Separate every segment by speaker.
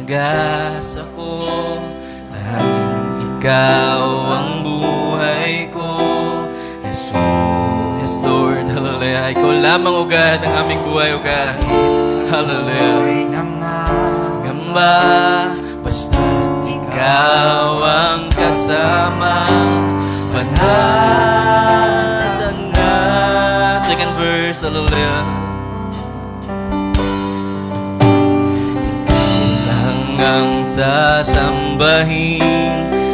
Speaker 1: pag-asa ko, tanging ikaw ang buhay ko. Jesus, yes Lord, hallelujah. Ikaw lamang, O God, ang aming buhay, O God. Hallelujah. Gamba, basta't ikaw ang kasama, panatan na. Second verse, hallelujah. Hanggang sasambahin,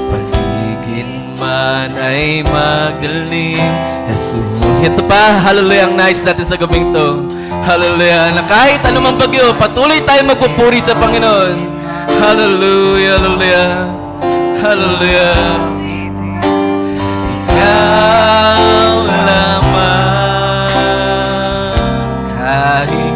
Speaker 1: paligid man ay magdilim. Jesus, ito pa, hallelujah, ang nice natin sa gabing to. Hallelujah, na kahit anumang bagyo, patuloy tayo magpupuri sa Panginoon. Hallelujah, hallelujah, hallelujah. Ikaw lamang, kahit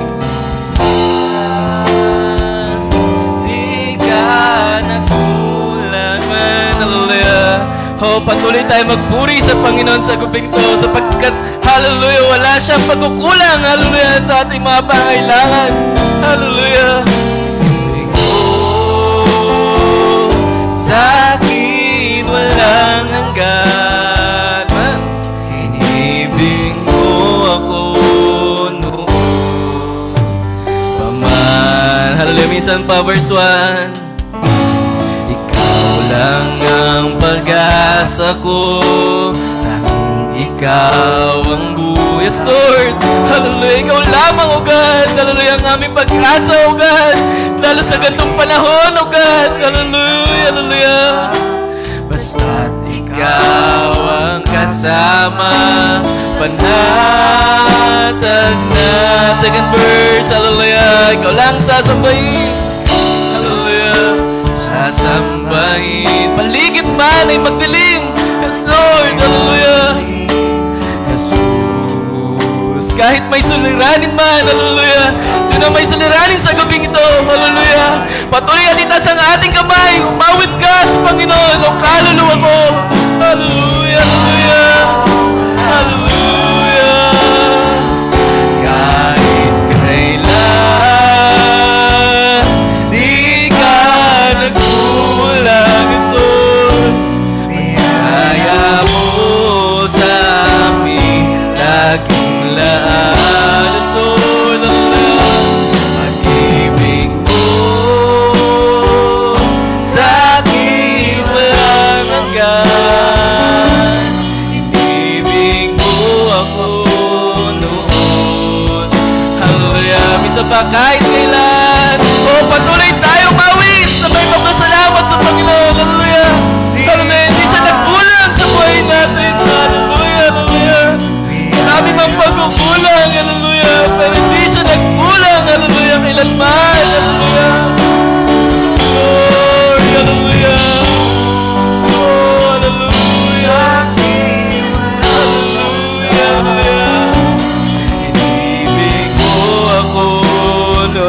Speaker 1: patuloy tayo magpuri sa Panginoon sa gabing to, sapagkat, hallelujah, wala siyang pagkukulang, hallelujah, sa ating mga pangailangan. Hallelujah. Oh, sa akin walang hanggan, inibig mo ako noon paman. Hallelujah, minsan pa verse 1. Lang ang pag-asa ko, tanging ikaw ang buhay. Yes, Lord, hallelujah, ikaw lamang, O God, hallelujah, ang aming pag-asa, O God, lalo sa gantong panahon, O God, hallelujah, hallelujah. Basta't ikaw ang kasama, panatag na. Second verse, hallelujah, ikaw lang sasambahin, hallelujah, sasambahin, paligid man ay magdilim. Yes, Lord, hallelujah. Jesus, kahit may suliranin man, hallelujah, sino may suliranin sa gabing ito, hallelujah, patuloy atitas ang ating kamay, umawit ka sa Panginoon, o kaluluwa ko, hallelujah, hallelujah, hallelujah. Kahit kailan di ka nagkulang, Lord, kaya mo sa amin laging laan, Lord, pag-ibig mo sa akin walang hanggan, inibig mo ako noon. Hallelujah, misa pa kahit kailan, patuloy tayo mawit sa may pagpasalamat sa Panginoon. Hallelujah, hallelujah, hindi siya nagkulang sa buhay natin. Hallelujah, hallelujah, marami mang pagkukulang, hallelujah, pero hindi siya nagkulang, hallelujah, kailanman. Hallelujah, Lord, hallelujah, oh, hallelujah, hallelujah, hallelujah, inibig mo ako.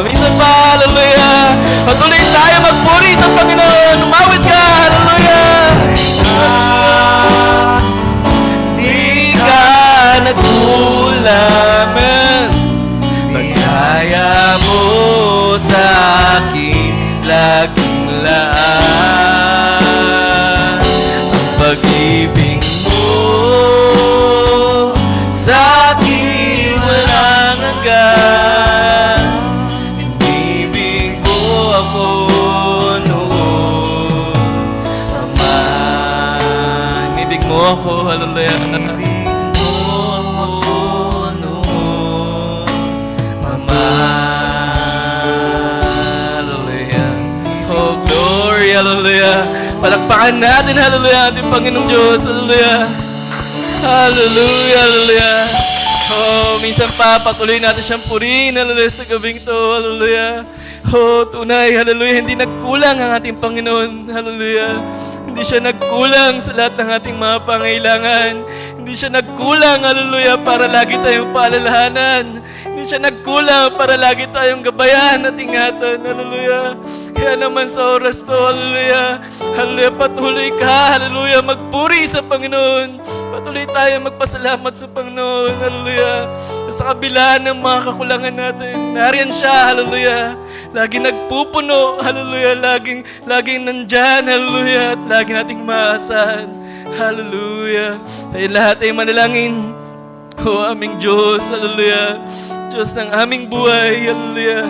Speaker 1: Minsan pa, hallelujah, patuloy tayo magpuri sa Panginoon, umawit ka, hallelujah, di ka nagkulang, pagkaya mo sa akin laging laan, ang pag-ibig mo sa akin walang hanggan, inibig mo ako noon paman. Inibig mo ako, hallelujah, inibig mo ako noon paman. Hallelujah, oh glory, hallelujah, palakpakan natin, hallelujah, ating Panginoong Diyos, hallelujah, hallelujah, hallelujah. Oh, minsan pa, patuloy natin siyang purihin, hallelujah, sa gabing to, hallelujah. Oh, tunay, hallelujah, hindi nagkulang ang ating Panginoon, hallelujah. Hindi siya nagkulang sa lahat ng ating mga pangailangan. Hindi siya nagkulang, hallelujah, para lagi tayong paalalahanan. Hindi siya nagkulang para lagi tayong gabayan at ingatan, hallelujah. Kaya naman sa oras to, hallelujah, hallelujah, patuloy ka, hallelujah, magpuri sa Panginoon. Patuloy tayo magpasalamat sa Panginoon. Hallelujah. Sa kabila ng mga kakulangan natin, nariyan siya. Hallelujah. Laging nagpupuno. Hallelujah. Laging nandyan. Hallelujah. At lagi nating maasahan. Hallelujah. Tayo lahat ay manalangin. O aming Diyos. Hallelujah. Diyos ng aming buhay. Hallelujah.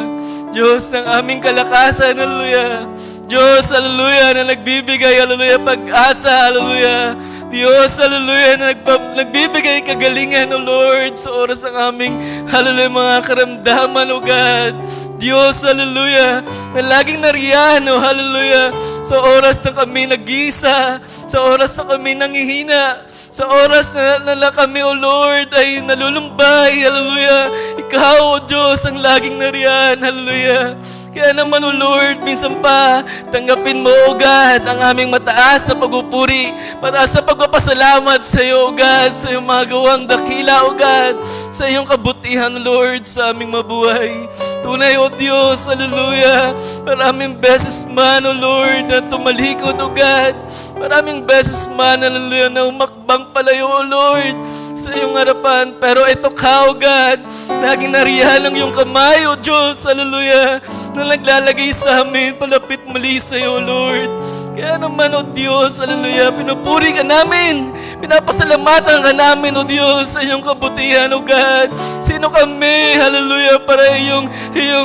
Speaker 1: Diyos ng aming kalakasan. Hallelujah. Diyos, hallelujah, na nagbibigay, hallelujah, pag-asa, hallelujah. Diyos, hallelujah, na nagbibigay kagalingan, O Lord, sa oras ng aming, hallelujah, mga karamdaman, O God. Diyos, hallelujah, na laging nariyan, O hallelujah, sa oras na kami nag-iisa, sa oras na kami nangihina, sa oras na kami, O Lord, ay nalulumbay, hallelujah. Ikaw, O Diyos, ang laging nariyan, hallelujah. Kaya naman, O Lord, minsan pa, tanggapin mo, O God, ang aming mataas na pagpupuri, mataas na pagpapasalamat sa iyo, O God, sa iyong mga gawang dakila, O God, sa iyong kabutihan, Lord, sa aming mabuhay. Tunay, O Diyos, hallelujah, maraming beses man, O Lord, na tumalikod, O God, maraming beses man, hallelujah, na umakbang palayo, O Lord, sa iyong harapan. Pero ito ka, O God, laging nariyan ang iyong kamay, O Diyos, hallelujah, na naglalagay sa amin, palapit muli sa iyo, Lord. Kaya naman, O Diyos, hallelujah, pinupuri ka namin, pinapasalamatan ka namin, O Diyos, sa iyong kabutihan, O God. Sino kami, hallelujah, para iyong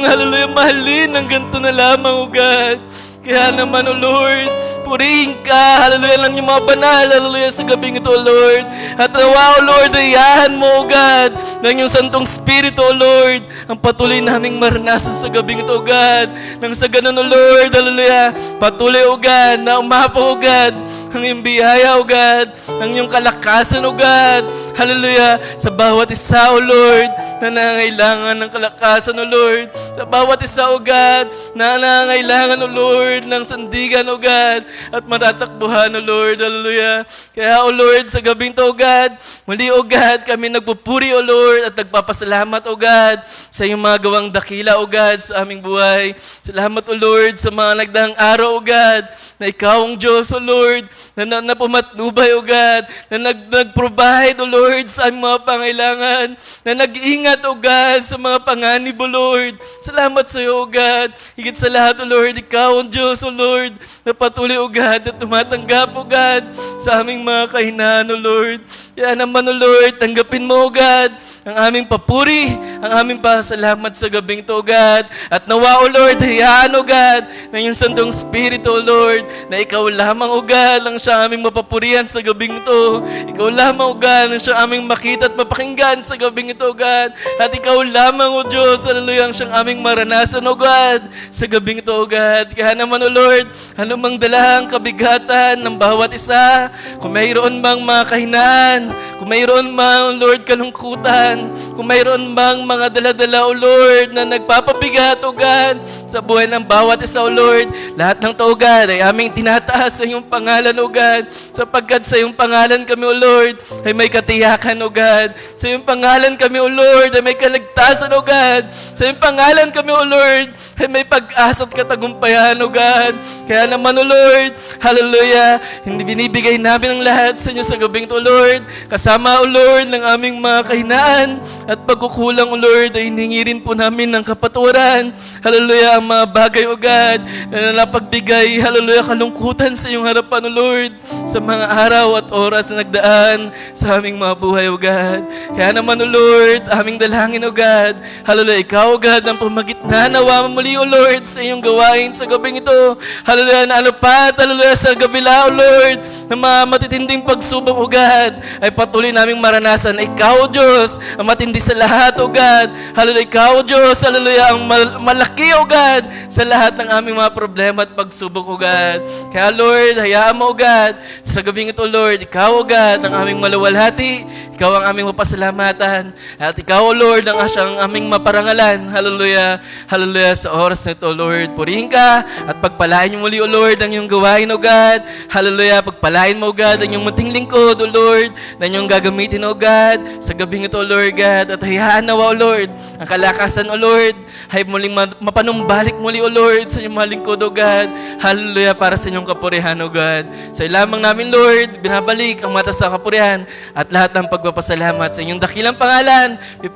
Speaker 1: hallelujah, mahalin ng ganito na lamang, O God. Kaya naman, O Lord, purihin ka, hallelujah, lang yung mga banal, hallelujah, sa gabing ito, O Lord. At nawa, O Lord, ayahan mo, O God, ng iyong Santong Espiritu, O Lord, ang patuloy naming maranasan sa gabing ito, O God. Nang sa ganun, O Lord, hallelujah, patuloy, O God, na umapaw, O God, ang iyong biyaya, O God, ang iyong kalakasan, O God, hallelujah, sa bawat isa, O Lord, na nangangailangan ng kalakasan, O Lord, sa bawat isa, O God, na nangangailangan, O Lord, ng sandigan, O God, at matatakbuhan, O Lord, hallelujah. Kaya, O Lord, sa gabing to, O God, muli, O God, kami nagpupuri, O Lord, at nagpapasalamat, O God, sa iyong mga gawang dakila, O God, sa aming buhay. Salamat, O Lord, sa mga nagdaang araw, O God, na ikaw ang Diyos, O Lord, na pumatnubay, O God, na nag-provide, O Lord, sa aming mga pangailangan, na nag-ingat, O God, sa mga panganib, O Lord. Salamat sa iyo, O God. Higit sa lahat, O Lord, ikaw ang Diyos, O Lord, na patuloy, O God, na tumatanggap, O God, sa aming mga kahinaan, O Lord. Kaya naman, O Lord, tanggapin mo, O God, ang aming papuri, ang aming pasalamat sa gabing to, O God. At nawa, O Lord, hayaan, O God, ng iyong Santong Espiritu, O Lord, na ikaw lamang, O God, ang siya aming mapapurihan sa gabing ito. Ikaw lamang, O God, ang siya aming makita at mapakinggan sa gabing ito, O God. At ikaw lamang, O Diyos, hallelujah, ang siyang aming maranasan, O God, sa gabing ito, O God. Kaya naman, O Lord, anumang dalahang kabigatan ng bawat isa, kung mayroon bang mga kahinaan, kung mayroon mang, Lord, kalungkutan, kung mayroon bang mga daladala, O Lord, na nagpapabigat, O God, sa buhay ng bawat isa, O Lord, lahat ng to, O God, ay aming tinataas sa iyong pangalan, O God, sapagkat sa iyong pangalan kami, O Lord, ay may katiyakan, O God. Sa iyong pangalan kami, O Lord, ay may kaligtasan, O God. Sa iyong pangalan kami, O Lord, ay may pag-asa at katagumpayan, O God. Kaya naman, O Lord, hallelujah, hindi binibigay namin ang lahat sa inyo sa gabing to, O Lord. Kasama, O Lord, ng aming mga kahinaan at pagkukulang, O Lord, ay hiningi rin po namin ng kapaturan. Hallelujah, ang mga bagay, O God, na napagbigay, hallelujah, kalungkutan sa iyong harapan, O Lord, sa mga araw at oras na nagdaan sa aming mga buhay, O God. Kaya naman, O Lord, aming dalangin, O God, hallelujah, ikaw, O God, ang pumagitna, nawa muli, O Lord, sa iyong gawain sa gabing ito. Hallelujah, na ano pa, hallelujah, sa gabila, O Lord, na mga matitinding pagsubok, O God, ay patuloy naming maranasan. Ikaw, Diyos, ang matindi sa lahat, O God. Hallelujah, ikaw, Diyos, hallelujah, ang malaki, O God, sa lahat ng aming mga problema at pagsubok, O God. Kaya, Lord, hayaan mo, O God, sa gabing ito, Lord, ikaw, O God, ang aming maluwalhati, ikaw ang aming mapasalamatan, at ikaw, O Lord, ang asyang aming maparangalan. Hallelujah, hallelujah, sa oras na ito, Lord. Purihin ka at pagpalain mo muli, O Lord, ang iyong gawain, O God. Hallelujah, pagpalain mo, O God, ang iyong munting lingkod, O Lord, na iyong ang gagamitin, O God, sa gabing ito, O Lord God. At hayaan nawa, O Lord, ang kalakasan, O Lord, ay muling mapanumbalik muli, O Lord, sa iyong malingkod, O God. Hallelujah, para sa inyong kapurihan, O God. Sa lamang namin, Lord, binabalik ang mata sa kapurihan at lahat ng pagpapasalamat sa inyong dakilang pangalan. We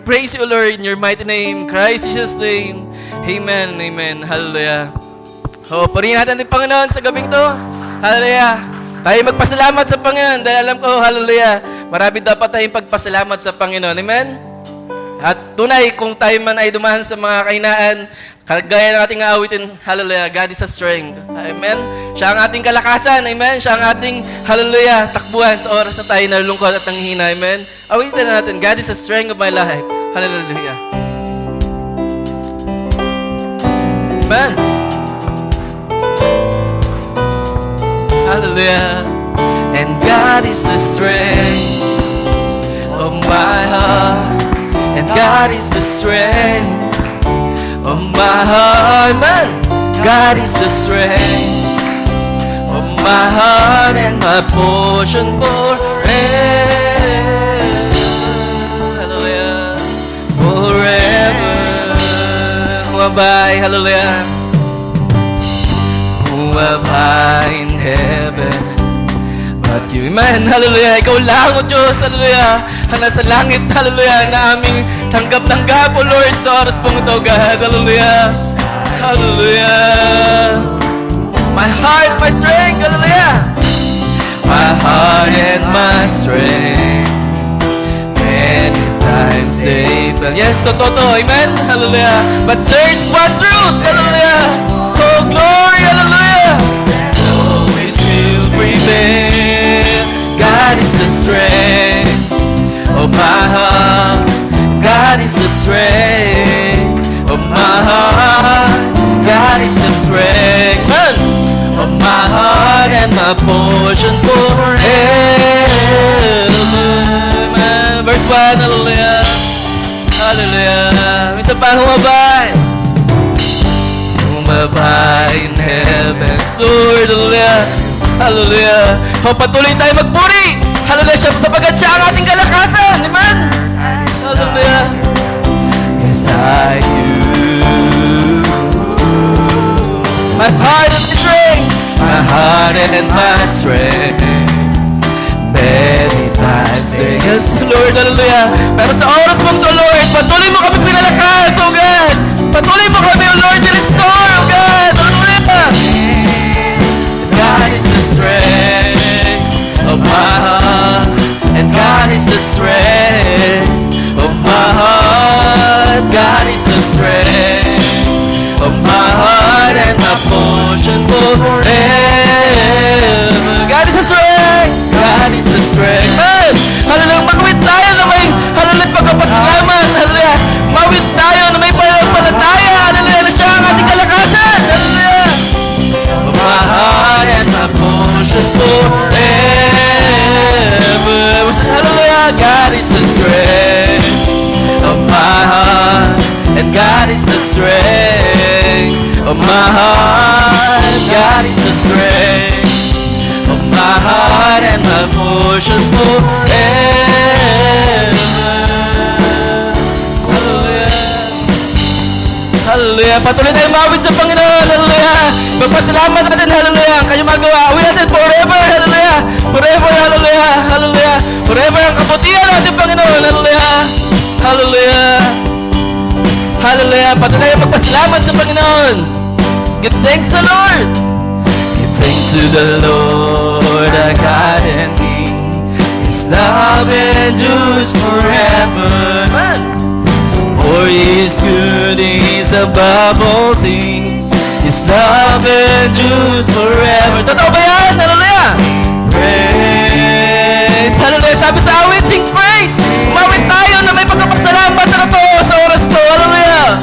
Speaker 1: praise you, O Lord, in your mighty name, Christ Jesus' name. Amen and amen. Hallelujah. Purihin natin ang Panginoon sa gabing to. Hallelujah. Tayo magpasalamat sa Panginoon dahil alam ko, hallelujah, marami dapat tayong pagpasalamat sa Panginoon. Amen? At tunay, kung tayo man ay dumaan sa mga kahinaan, kagaya ng ating aawitin, hallelujah, God is a strength. Amen? Siya ang ating kalakasan. Amen? Siya ang ating, hallelujah, takbuhan sa oras na tayo nalulungkot at nanghihina. Amen? Awitin na natin, God is the strength of my life. Hallelujah. Amen? Hallelujah. And God is the strength of my heart. And God is the strength of my heart. Man, God is the strength of my heart and my portion forever. Hallelujah. Forever. Kumabay. Hallelujah. Who have I in heaven but you? Amen. Hallelujah. Ikaw lang, O Diyos. Hallelujah. Nasa langit, hallelujah, na aming tanggap-tanggap, O Lord, sa oras pong ito, God. Hallelujah. Hallelujah. My heart, my strength. Hallelujah. My heart and my strength. Many times they fell. Yes, so totoo. Amen. Hallelujah. But there's one truth. Hallelujah. Oh, glory, hallelujah. Always will prevail. God is the strength of my heart. God is the strength of my heart. God is the strength of my heart and my portion forever. Verse 1, hallelujah. Hallelujah. Misa pa humabay. In heaven, Lord, hallelujah, hallelujah. Patuloy tayo magpuri, hallelujah, sapagkat siya ang ating kalakasan, amen, hallelujah. Beside you, my heart and my strength, my heart and my strength. Many times they yes, Lord, hallelujah. Pero sa oras mong to, Lord, patuloy mo kami pinalakas, oh God. Patuloy mo kami, oh Lord, i-restore, oh God. Hallelujah. God is the strength of my heart. And God is the strength of my heart. God is the strength of my heart and my portion forever. God is the strength. God is the strength. Man, hallelujah, mag-wait tayo na may, hallelujah, pagkapasalamat. Hallelujah, mawit tayo na may palataya. Hallelujah, na siya ang ating kalakasan. Hallelujah. My heart and my portion forever. Hallelujah, God is the strength of my heart. And God is the strength of my heart. God is the strength of my heart and my portion forever. Hallelujah. Hallelujah. Patuloy tayong mawit sa Panginoon. Hallelujah. Magpasalamat natin. Hallelujah. Kayo magawa. Awin natin forever. Hallelujah. Forever. Hallelujah. Hallelujah. Forever ang kabutihan natin, Panginoon. Hallelujah. Hallelujah. Hallelujah. Patuloy tayong magpasalamat sa Panginoon. Give thanks to the Lord. Give thanks to the Lord, our God and King. His love endures forever. Man. For His good is above all things. His love endures forever. Totoo ba yan? Hallelujah! Praise! Hallelujah! Sabi sa awit, sing praise! Umawit tayo na may pagkapasalamat na to sa oras to. Hallelujah!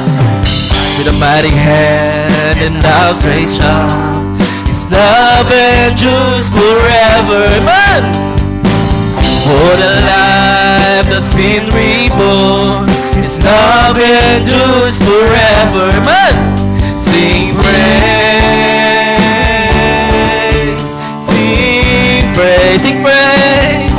Speaker 1: With a mighty hand and outstretched arm, His love endures forever. Man! For the life that's been reborn, His love endures forever. Man, sing praise, sing praise, sing praise.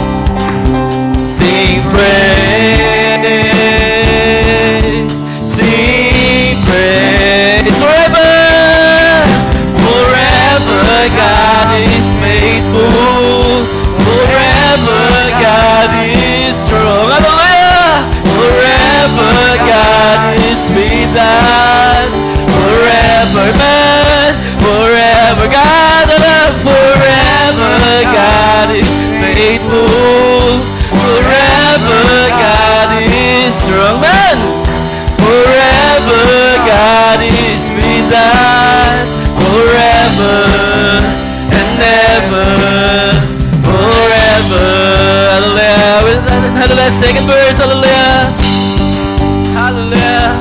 Speaker 1: second verse, hallelujah. Hallelujah.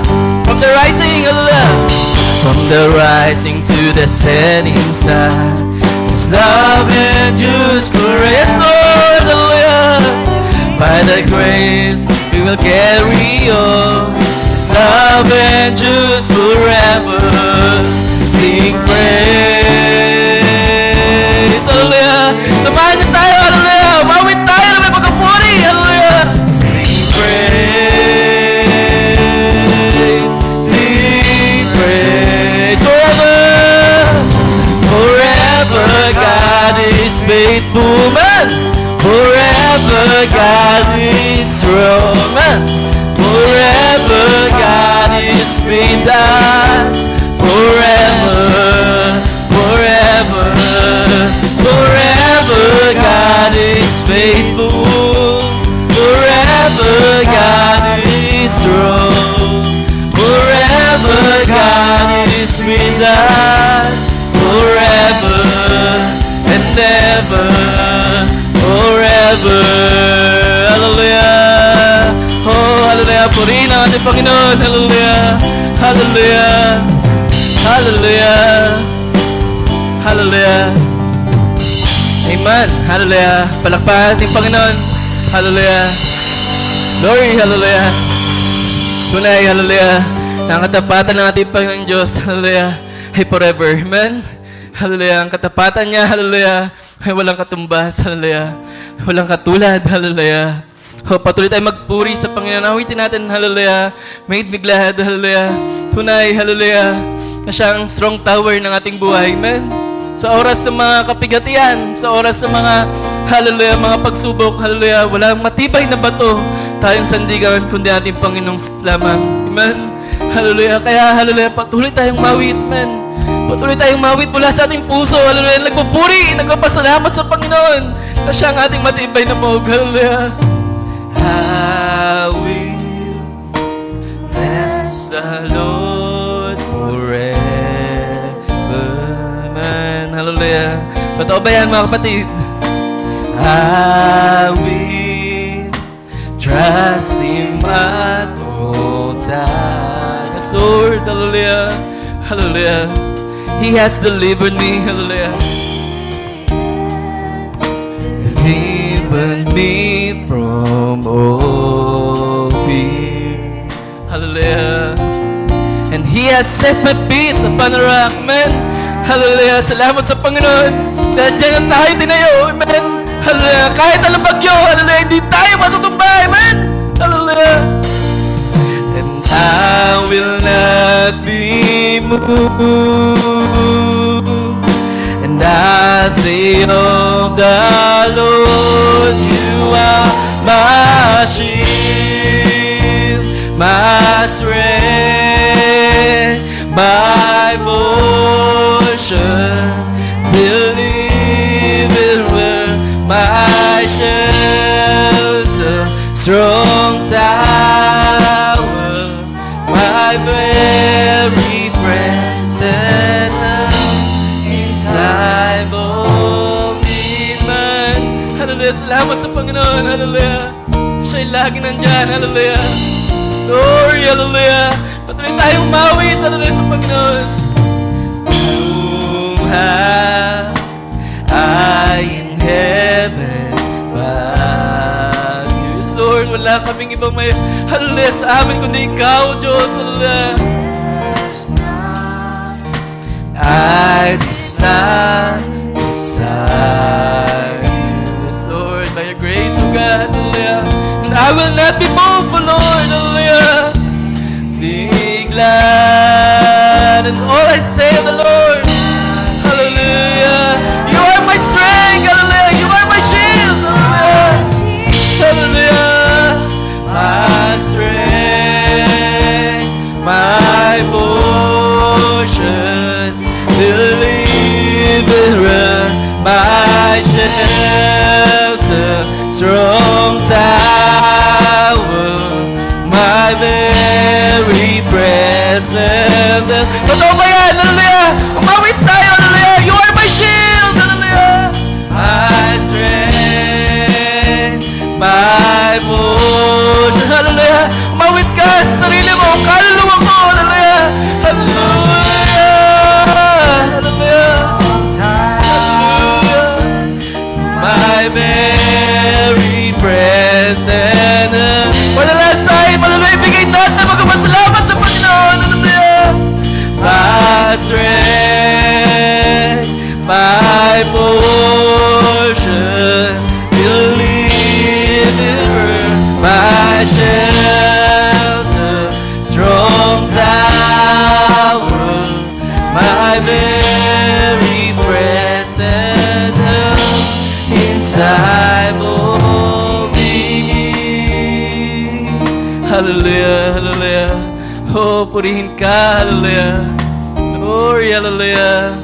Speaker 1: From the rising, hallelujah. From the rising to the setting sun, His love endures forever. Yes, Lord, hallelujah. By the grace we will carry on. His love endures forever. Sing praise, hallelujah. Samahan niyo tayo, hallelujah. Umawit tayo na may pagkapuri, hallelujah. Sing praise, sing praise forever. Forever God is faithful, man. Forever God is strong, man. Forever God is with us. Forever, forever, forever God is faithful. Forever God is strong. Forever God is with us. Forever and ever. Forever. Hallelujah. Oh, hallelujah. Purihin ang ating Panginoon. Hallelujah. Hallelujah. Hallelujah. Hallelujah. Amen. Hallelujah. Palakpakan ating Panginoon. Hallelujah. Glory. Hallelujah. Tunay. Hallelujah. Ang katapatan ng ating Panginoon Diyos. Hallelujah. Ay forever. Amen. Hallelujah. Ang katapatan niya. Hallelujah. Ay walang katumbas. Hallelujah. Walang katulad. Hallelujah. Oh, patuloy tayo magpuri sa Panginoon. Awitin natin. Hallelujah. Made me glad. Hallelujah. Tunay. Hallelujah. Na siyang strong tower ng ating buhay. Amen. Sa oras sa mga kapigatian, sa oras sa mga, hallelujah, mga pagsubok, hallelujah, walang matibay na bato tayong sandigan, kundi ating Panginoong lamang. Amen. Hallelujah. Kaya, hallelujah, patuloy tayong mawit. Amen. Patuloy tayong mawit mula sa ating puso. Hallelujah. Nagpupuri, nagpapasalamat sa Panginoon na siya ang ating matibay na mahog. Hallelujah. I will bless the Lord forever. Amen. Hallelujah. Totoo ba yan, mga kapatid? I will trust Him at all times. Lord, hallelujah. Hallelujah. He has delivered me. Hallelujah. Delivered me from all fear. Hallelujah. And He has set my feet upon a rock. Amen. Hallelujah. Salamat sa Panginoon. Dahil dyan tayo tinayo. Amen. Hallelujah. Kahit alam bagyo. Hallelujah. Hindi tayo matutumbay. Amen. Hallelujah. And I will not be moved. And I say of the Lord, You are my shield, my strength, my portion. Deliverer, my shelter, strong tower, my very present in time of need. Hallelujah. Salamat sa Panginoon. Hallelujah. Siya'y lagi nandyan. Hallelujah. Glory. Hallelujah. Patuloy tayong mawit. Hallelujah sa Panginoon. Whom have I in heaven but You? Lord, wala kaming ibang may hallelujah sa amin kundi Ikaw, Diyos. Hallelujah. I desire You. Yes, Lord, by Your grace, O God. Hallelujah. And I will not be moved, O Lord. Hallelujah. Be glad in all I say of the Lord. Hallelujah. You are my strength. Hallelujah. You are my shield. Hallelujah. Hallelujah. My strength, my portion, deliverer, my shelter, strong tower, my very present. Totoo ba yan? Hallelujah. Umawit tayo. Hallelujah. You are my shield. Hallelujah. My strength, my portion, Hallelujah, hallelujah. Oh, purihin ka, hallelujah. Glory, hallelujah.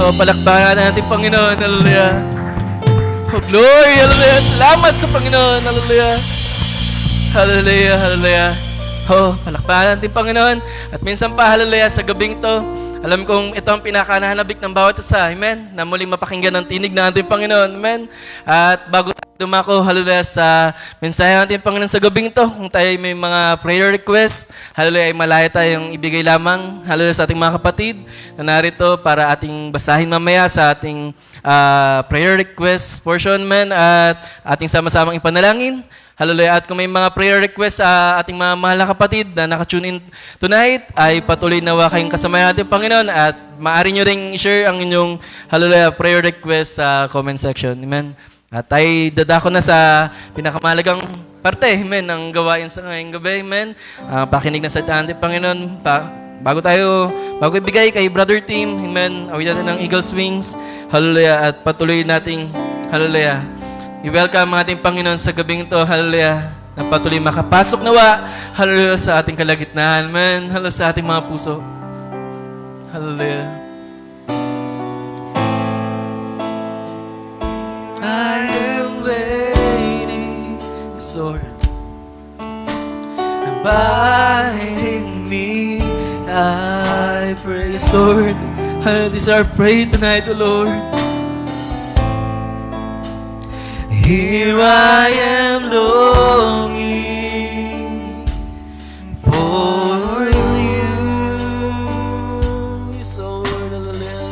Speaker 1: Oh, palakpakan natin, Panginoon, hallelujah. Oh, glory, hallelujah. Salamat sa Panginoon, hallelujah. Hallelujah, hallelujah. Oh, palakpakan natin, Panginoon. At minsan pa, hallelujah, sa gabing to, alam kong ito ang pinakanahanabik ng bawat isa, amen? Na muling mapakinggan ang tinig na ating Panginoon, amen? At bago tayo dumako, hallelujah, sa mensahe natin, Panginoon, sa gabing to, kung tayo may mga prayer request, hallelujah, ay malaya tayong ibigay lamang, hallelujah, sa ating mga kapatid na narito para ating basahin mamaya sa ating prayer request portion, man, at ating sama-samang ipanalangin. Hallelujah. At kung may mga prayer request sa ating mga mahal na kapatid na nakatune in tonight, ay patuloy nawa kayong kasama natin, Panginoon, at maaari nyo rin i-share ang inyong, hallelujah, prayer request sa comment section. Amen. At ay dadako na sa pinakamahalagang parte, amen, ng gawain sa ngayong gabi, amen. Pakinig na sa ating Panginoon, bago ibigay kay Brother Tim, amen, awitan natin ng Eagle's Wings, hallelujah, at patuloy nating, hallelujah, i-welcome ang ating Panginoon sa gabing ito, hallelujah, na patuloy makapasok nawa, hallelujah, sa ating kalagitnaan, amen, hallelujah, sa ating mga puso, hallelujah. I am waiting, Lord, abide in me, I pray, Lord, this is our prayer tonight, O Lord. Here I am longing for you, yes, Lord, hallelujah.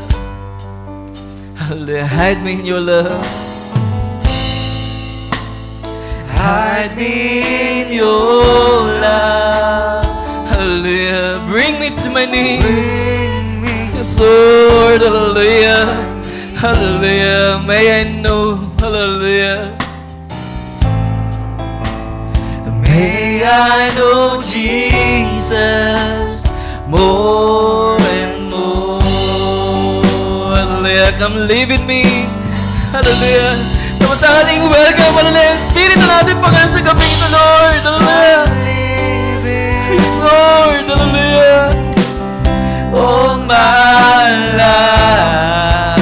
Speaker 1: Hallelujah, hide me in your love. Hide me in your love. Hallelujah, bring me to my knees. Yes, Lord, hallelujah. Hallelujah, may I know, hallelujah. May I know Jesus more and more. Hallelujah, come live in me. Hallelujah. Tapos sa ating welcome, hallelujah, Spirit na natin Panginoon sa gabing ito, Lord. Hallelujah. Yes, Lord, hallelujah. Oh, my life,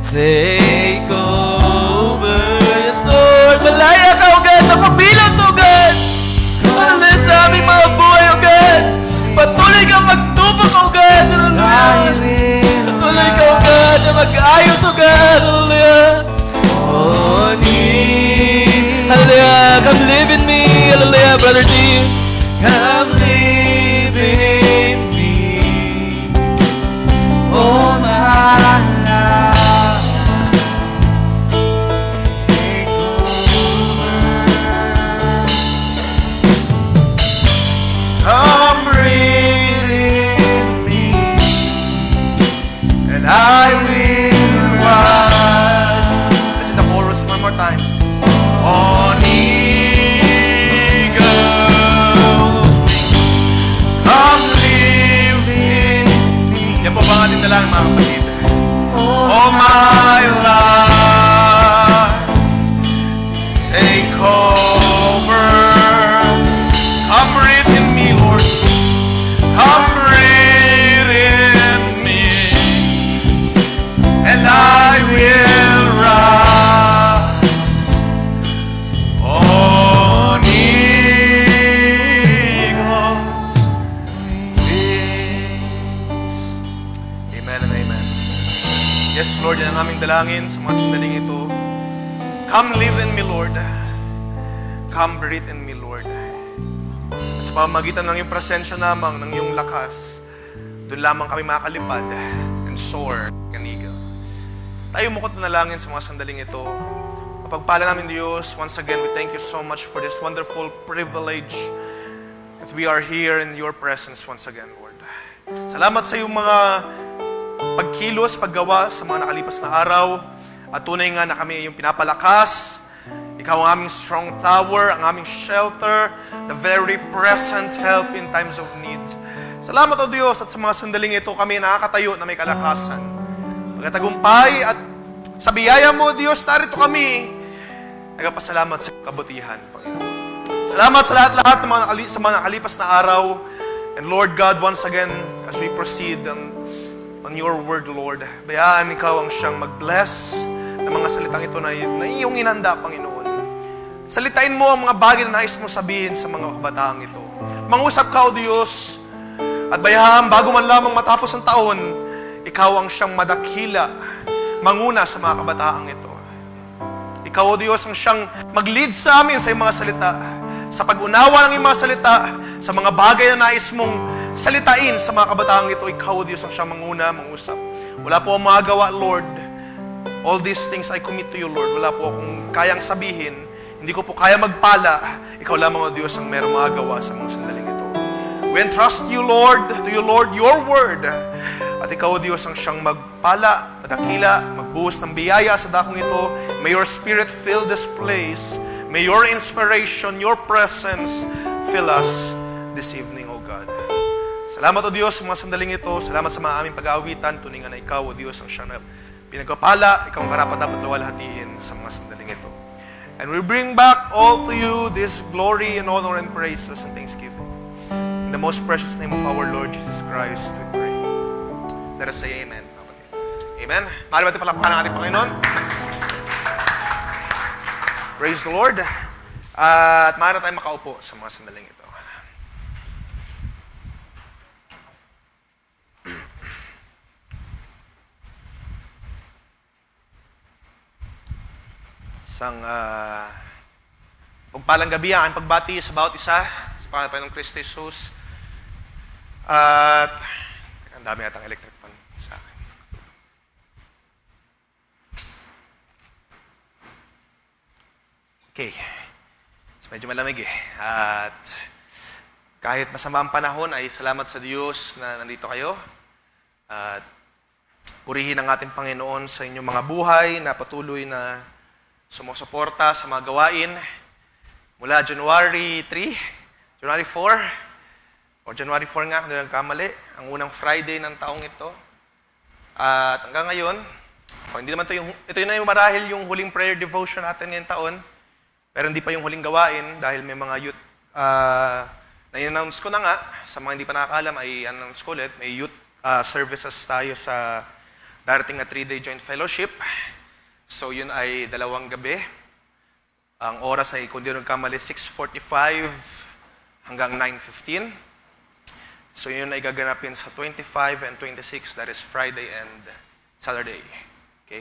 Speaker 1: take over, yes, Lord. Malaya ka, O God, napapilas, O God. Hallelujah, sa aming mga buhay, O God. Patuloy ka magtubok, O God. Hallelujah. Patuloy ka, O God, na mag-ayos, O God. Hallelujah. Oh, hallelujah, come live in me. Hallelujah, Brother Tim. Come live in me. Oh, my life, take over. Come breathe in me, and I will rise. Let's hit the chorus one more time. On eagle's wings, come live in me. Yan po ba ang ating dalangin, mga kapatid? Oh, my life, take over. Come breathe in me, Lord. Come breathe in me, and I will rise on eagle's wings. Amen and amen. Yes, Lord, yan ang aming dalangin sa mga sandaling ito. Come live in me, Lord. Come breathe in me, Lord. At sa pamamagitan ng iyong presensya namang, ng iyong lakas, doon lamang kami makakalipad and soar like an eagle. Tayo mukot na nalangin sa mga sandaling ito. Kapagpala namin Diyos, once again, we thank you so much for this wonderful privilege that we are here in your presence once again, Lord. Salamat sa iyong mga pagkilos, paggawa sa mga nakalipas na araw. At tunay nga na kami yung pinapalakas. Ikaw ang aming strong tower, ang aming shelter, the very present help in times of need. Salamat o Diyos at sa mga sandaling ito kami nakakatayo na may kalakasan. Pagkatagumpay at sa biyaya mo, Diyos, narito kami. Nagpasalamat sa kabutihan, Panginoon.
Speaker 2: Salamat sa lahat-lahat ng sa mga nakalipas na araw. And Lord God, once again, as we proceed on your word, Lord, bayaan ikaw ang siyang mag-bless ng mga salitang ito na iyong inanda, Panginoon. Salitain mo ang mga bagay na nais mo sabihin sa mga kabataang ito. Mangusap ka, O Diyos, at bayaan, bago man lamang matapos ang taon, ikaw ang siyang madakila, manguna sa mga kabataang ito. Ikaw, O Diyos, ang siyang mag-lead sa amin sa iyong mga salita, sa pag-unawa ng iyong mga salita, sa mga bagay na nais mong salitain sa mga kabataang ito. Ikaw, O Diyos, ang siyang manguna, mangusap. Wala po ang magagawa, Lord. All these things I commit to you, Lord. Wala po akong kayang sabihin. Hindi ko po kaya magpala. Ikaw lamang, O Diyos, ang merong magagawa sa mga sandaling ito. We entrust you, Lord, to you, Lord, your word. At ikaw, O Diyos, ang siyang magpala, madakila, magbuhos ng biyaya sa dakong ito. May your spirit fill this place. May your inspiration, your presence fill us this evening, O God. Salamat, O Diyos, sa mga sandaling ito. Salamat sa mga aming pag-aawitan. Tuningan na ikaw, O Diyos, ang siyang pinagpapala. Ikaw ang karapat-dapat luwalhatiin sa mga sandaling ito. And we bring back all to you this glory and honor and praises and thanksgiving. In the most precious name of our Lord Jesus Christ, we pray. Let us say amen. Amen. Mahal natin palakpakan ng ating Panginoon. Praise the Lord. At maaari tayo makaupo sa mga sandaling ito. Isang pagpalang gabi ang pagbati sa bawat isa sa pangalan ng Kristo Jesus. At ang dami natang electric fan sa akin. Okay. So, medyo malamig eh. At kahit masama ang panahon ay salamat sa Diyos na nandito kayo. At purihin ang ating Panginoon sa inyong mga buhay na patuloy na sumusuporta sa mga gawain mula January 3, January 4, o January 4 nga, kung hindi nagkamali, ang unang Friday ng taong ito. At hanggang ngayon, hindi naman ito na yung marahil yung huling prayer devotion natin ngayong taon, pero hindi pa yung huling gawain dahil may mga youth, na-announce ko na nga, sa mga hindi pa nakakaalam ay announce ko ulit, may youth services tayo sa darating na 3-day joint fellowship. So yun ay 2 gabi. Ang oras ay kung di nagkamali 6:45 hanggang 9:15. So yun ay gaganapin sa 25 and 26, that is Friday and Saturday. Okay?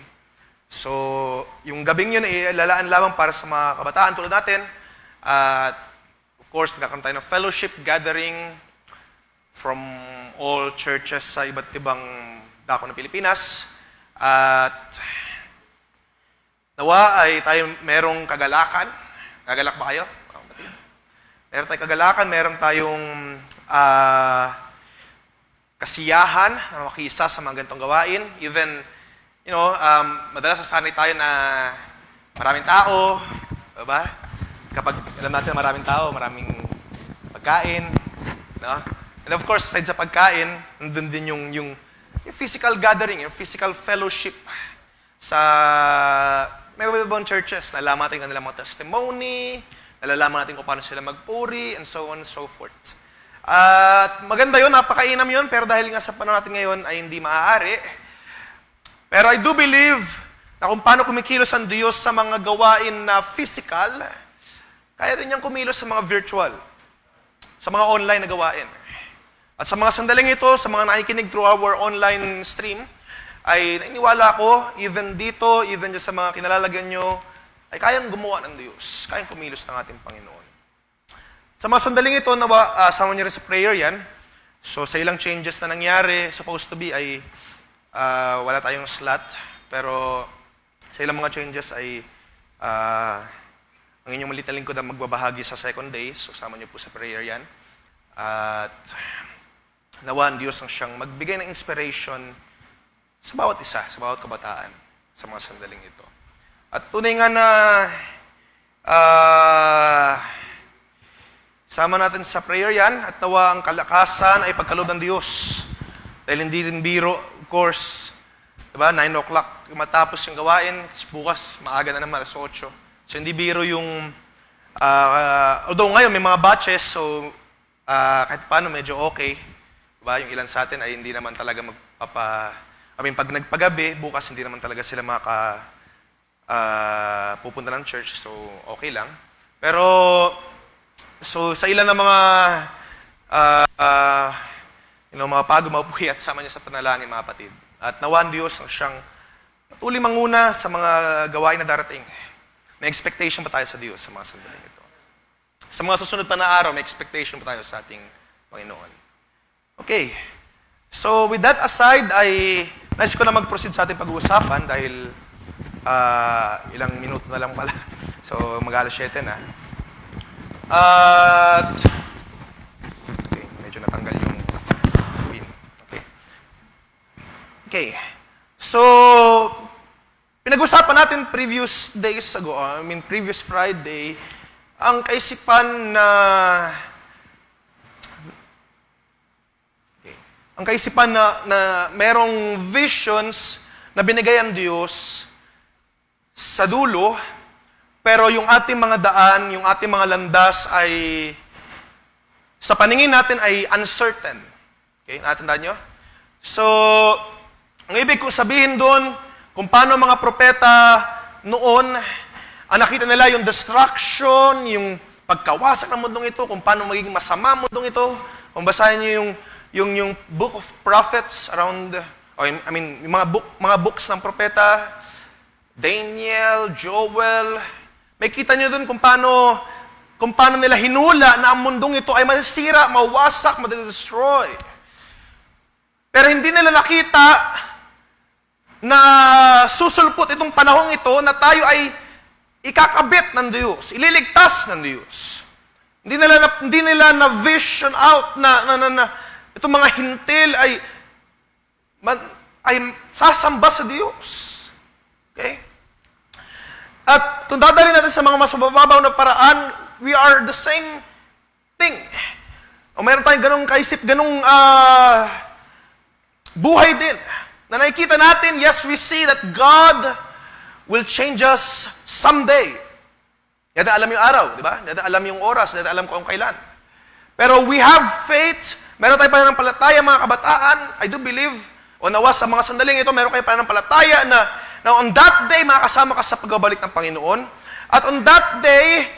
Speaker 2: So yung gabing yun ay lalaan lamang para sa mga kabataan tulad natin. At of course, nagkakaroon tayo ng fellowship gathering from all churches sa iba't ibang dako ng Pilipinas. At nawa ay tayo merong kagalakan. Kagalak ba kayo? Meron tayong kagalakan, meron tayong kasiyahan na makisa sa mga ganitong gawain. Even, madalas sasanay tayo na maraming tao, diba? Kapag alam natin na maraming tao, maraming pagkain, no? And of course, aside sa pagkain, nandun din yung physical gathering, yung physical fellowship sa may ibang churches. Nalalaman natin kanilang mga testimony, nalalaman natin kung paano sila magpuri, and so on and so forth. At maganda yun, napakainam yun, pero dahil nga sa panahon natin ngayon ay hindi maaari. Pero I do believe na kung paano kumikilos ang Diyos sa mga gawain na physical, kaya rin niyang kumilos sa mga virtual, sa mga online na gawain. At sa mga sandaling ito, sa mga nakikinig through our online stream, ay nainiwala ko, even dito, even sa mga kinalalagyan nyo, ay kayang gumawa ng Diyos, kayang kumilos ng ating Panginoon. Sa mga sandaling ito, sama nyo rin sa prayer yan. So sa ilang changes na nangyari, supposed to be ay wala tayong slot, pero sa ilang mga changes ay ang inyong maliit na lingkod ang magbabahagi sa second day, so sama nyo po sa prayer yan. At nawa ang Diyos ang siyang magbigay ng inspiration sa bawat isa, sa bawat kabataan, sa mga sandaling ito. At tunay nga na sama natin sa prayer yan at nawa ang kalakasan ay pagkaloob ng Diyos. Dahil hindi rin biro, of course, diba, 9 o'clock matapos yung gawain, bukas maaga na naman, alas 8. So hindi biro yung Although ngayon may mga batches, so kahit paano medyo okay. Diba? Yung ilan sa atin ay hindi naman talaga pag nagpagabi, bukas hindi naman talaga sila pupunta ng church, so okay lang. Pero, so sa ilan ng mga mga pagod, mapuyat, sama niya sa panalangin, mga kapatid. At nawa ang Diyos ang siyang patuloy manguna sa mga gawain na darating. May expectation pa tayo sa Diyos sa mga sandaling ito. Sa mga susunod pa na araw, may expectation pa tayo sa ating Panginoon. Okay. So, with that aside, nais ko na mag-proceed sa ating pag-uusapan dahil ilang minuto na lang pala. So, mag-alas 7 na. At, okay, medyo natanggal yung pin. Okay. So, pinag-usapan natin previous days ago, previous Friday, ang kaisipan na merong visions na binigay ang Diyos sa dulo, pero yung ating mga daan, yung ating mga landas ay sa paningin natin ay uncertain. Okay, natandaan nyo? So, ang ibig kong sabihin doon, kung paano mga propeta noon, nakita nila yung destruction, yung pagkawasak ng mundong ito, kung paano magiging masama ang mundong ito. Kung basahin nyo yung book of prophets around, yung mga books ng propeta, Daniel, Joel, may kita nyo dun kung paano nila hinula na ang mundong ito ay masisira, mawasak, madestroy. Pero hindi nila nakita na susulpot itong panahong ito na tayo ay ikakabit ng Diyos, ililigtas ng Diyos. Hindi nila na vision out na itong mga hintil ay sasamba sa Diyos. Okay? At kung dadalhin natin sa mga mas mababaw na paraan, we are the same thing. O meron tayong ganong kaisip, ganong buhay din. Na nakikita natin, yes, we see that God will change us someday. Hindi natin alam yung araw, di ba? Hindi natin alam yung oras, hindi natin alam kung kailan. Pero we have faith, meron tayong pananampalataya, mga kabataan. I do believe, o nawa sa mga sandaling ito, meron kayong pananampalataya na on that day, makakasama ka sa pagbabalik ng Panginoon. At on that day,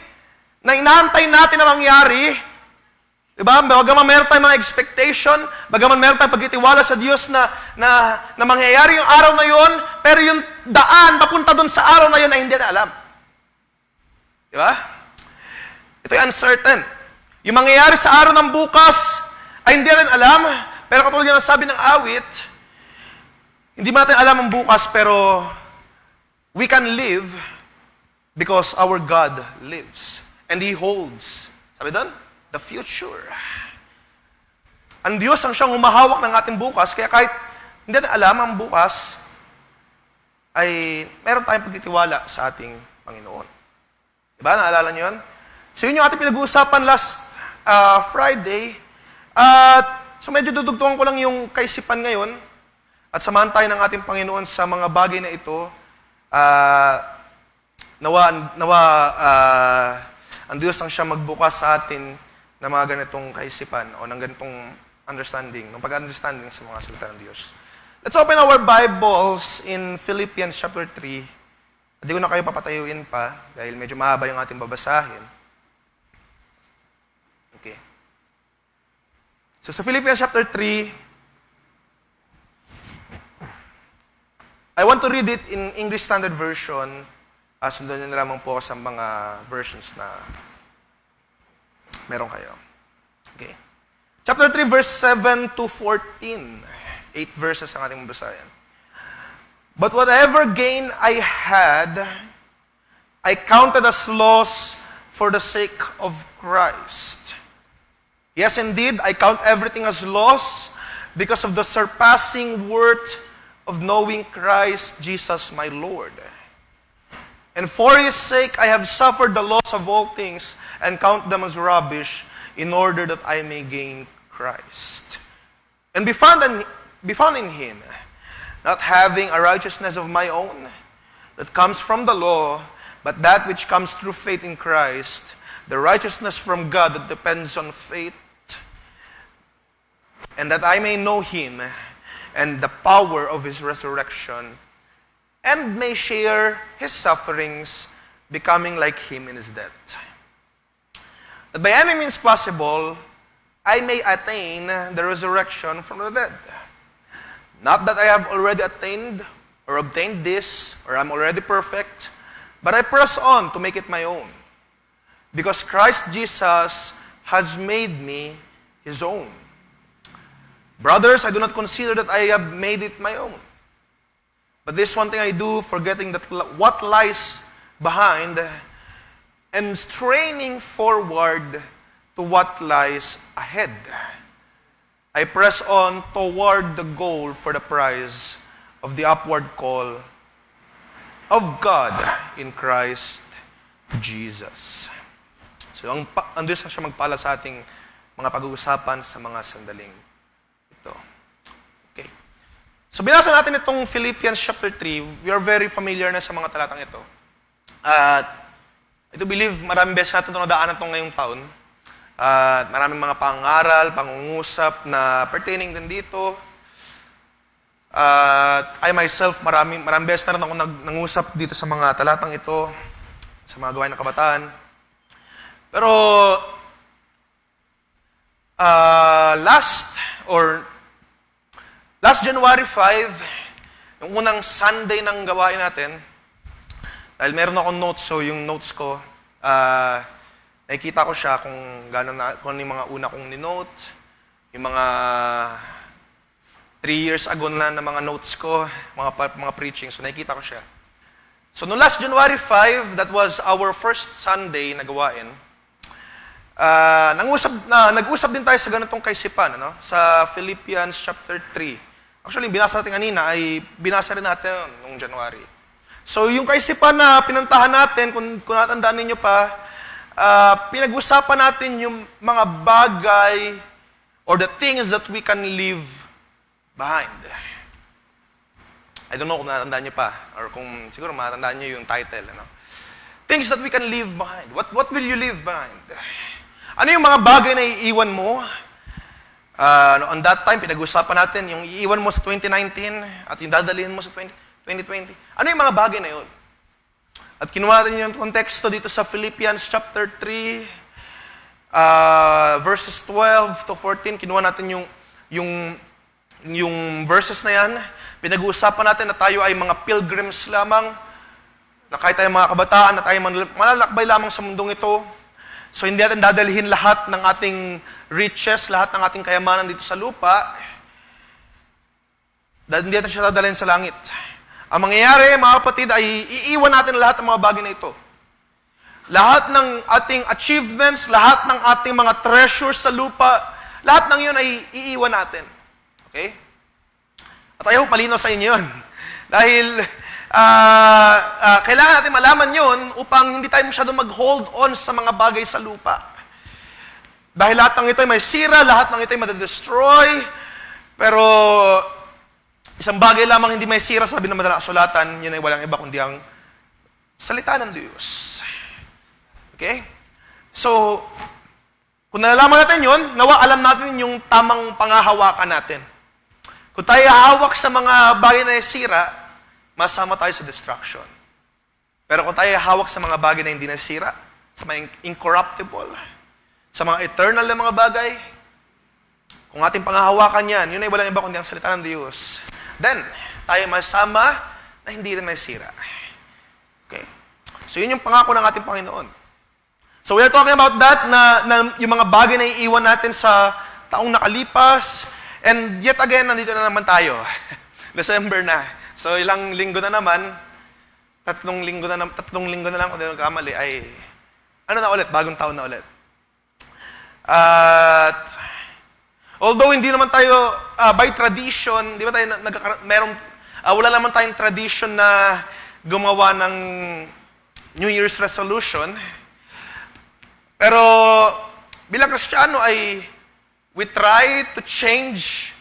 Speaker 2: na inaantay natin na mangyari, diba? Bagaman meron tayong mga expectation, bagaman meron tayong pagtitiwala sa Diyos na mangyayari yung araw na yon, pero yung daan papunta doon sa araw na yon ay hindi natin alam. Diba? Ito ay uncertain. Yung mangyayari sa araw ng bukas ay hindi natin alam, pero katulad ng sabi ng awit, hindi man natin alam ang bukas, pero we can live because our God lives. And He holds, sabi doon, the future. Ang Diyos ang siyang humahawak ng ating bukas, kaya kahit hindi natin alam ang bukas, ay meron tayong pagtitiwala sa ating Panginoon. Diba? Naalala niyo yun? So yun yung ating pinag-uusapan last Friday. So medyo dudugtungan ko lang yung kaisipan ngayon at samahan tayo ng ating Panginoon sa mga bagay na ito. Ang Diyos ang siya magbukas sa atin ng mga ganitong kaisipan o ng ganitong understanding, ng pag-understanding sa mga salita ng Diyos. Let's open our Bibles in Philippians chapter 3. Hindi ko na kayo papatayuin pa dahil medyo mahaba yung ating babasahin. Okay. So sa Philippians chapter 3, I want to read it in English Standard Version. Sundan nyo na lamang po sa mga versions na meron kayo. Okay. Chapter 3, verse 7 to 14. 8 verses ang ating basahin. But whatever gain I had, I counted as loss for the sake of Christ. Yes, indeed, I count everything as loss because of the surpassing worth of knowing Christ Jesus my Lord. And for His sake, I have suffered the loss of all things and count them as rubbish in order that I may gain Christ. And be found in Him, not having a righteousness of my own that comes from the law, but that which comes through faith in Christ, the righteousness from God that depends on faith, and that I may know Him and the power of His resurrection, and may share His sufferings, becoming like Him in His death. That by any means possible, I may attain the resurrection from the dead. Not that I have already attained or obtained this, or I'm already perfect, but I press on to make it my own. Because Christ Jesus has made me His own. Brothers, I do not consider that I have made it my own. But this one thing I do, forgetting that what lies behind, and straining forward to what lies ahead. I press on toward the goal for the prize of the upward call of God in Christ Jesus. So, andun siya magpala sa ating mga pag-uusapan sa mga sandaling ito. Okay. So, binasa natin itong Philippians chapter 3. We are very familiar na sa mga talatang ito. At I do believe maraming beses natin ito nadaanan ito ngayong taon. At maraming mga pangaral, pangungusap na pertaining din dito. I myself, maraming beses na rin ako nangusap dito sa mga talatang ito, sa mga gawain ng kabataan. Pero, last January 5, yung unang Sunday ng gawain natin, dahil meron akong notes, so yung notes ko, nakikita ko siya kung kung ano yung mga una kong ni-note, yung mga 3 years ago na mga notes ko, mga preaching, so nakikita ko siya. So no last January 5, that was our first Sunday na gawain, nag-usap din tayo sa ganitong kaisipan, ano? Sa Philippians chapter 3. Actually, binasa natin kanina ay binasa rin natin noong January. So, yung kaisipan na pinantahan natin, kung natandaan ninyo pa, pinag-usapan natin yung mga bagay or the things that we can leave behind. I don't know kung natandaan nyo pa or kung siguro matandaan nyo yung title. Ano? Things that we can leave behind. What will you leave behind? Ano yung mga bagay na iiwan mo? On that time, pinag-usapan natin yung iiwan mo sa 2019 at yung dadalhin mo sa 2020. Ano yung mga bagay na yun? At kinuha natin yung konteksto dito sa Philippians chapter 3, verses 12 to 14. Kinuha natin yung verses na yan. Pinag-uusapan natin na tayo ay mga pilgrims lamang, na kahit tayo mga kabataan, na tayo malalakbay lamang sa mundong ito. So hindi natin dadalhin lahat ng ating riches, lahat ng ating kayamanan dito sa lupa. Hindi natin siya dadalhin sa langit. Ang mangyayari, mga kapatid, ay iiwan natin lahat ng mga bagay na ito. Lahat ng ating achievements, lahat ng ating mga treasures sa lupa, lahat ng yun ay iiwan natin. Okay? At I hope malinaw sa inyo yun. Dahil kailangan natin malaman yun upang hindi tayo masyadong mag-hold on sa mga bagay sa lupa. Dahil lahat ng ito ay may sira, lahat ng ito ay madadestroy, pero isang bagay lamang hindi may sira, sabi ng madalang kasulatan, yun ay walang iba kundi ang salita ng Diyos. Okay? So, kung nalalaman natin yun, nawa alam natin yung tamang pangahawakan natin. Kung tayo hawak sa mga bagay na sira, masama tayo sa destruction. Pero kung tayo hawak sa mga bagay na hindi nasira, sa mga incorruptible, sa mga eternal na mga bagay, kung ating pangahawakan yan, yun ay walang iba kundi ang salita ng Diyos. Then, tayo masama na hindi rin nasira. Okay? So, yun yung pangako ng ating Panginoon. So, we are talking about that, na yung mga bagay na iiwan natin sa taong nakalipas. And yet again, nandito na naman tayo. December na. So, ilang linggo na naman, tatlong linggo na lang, kung di nagkamali, ay, ano na ulit? Bagong taon na ulit. At, although hindi naman tayo, by tradition, di ba tayo, wala naman tayong tradition na gumawa ng New Year's resolution. Pero, bilang Kristiyano ay, we try to change.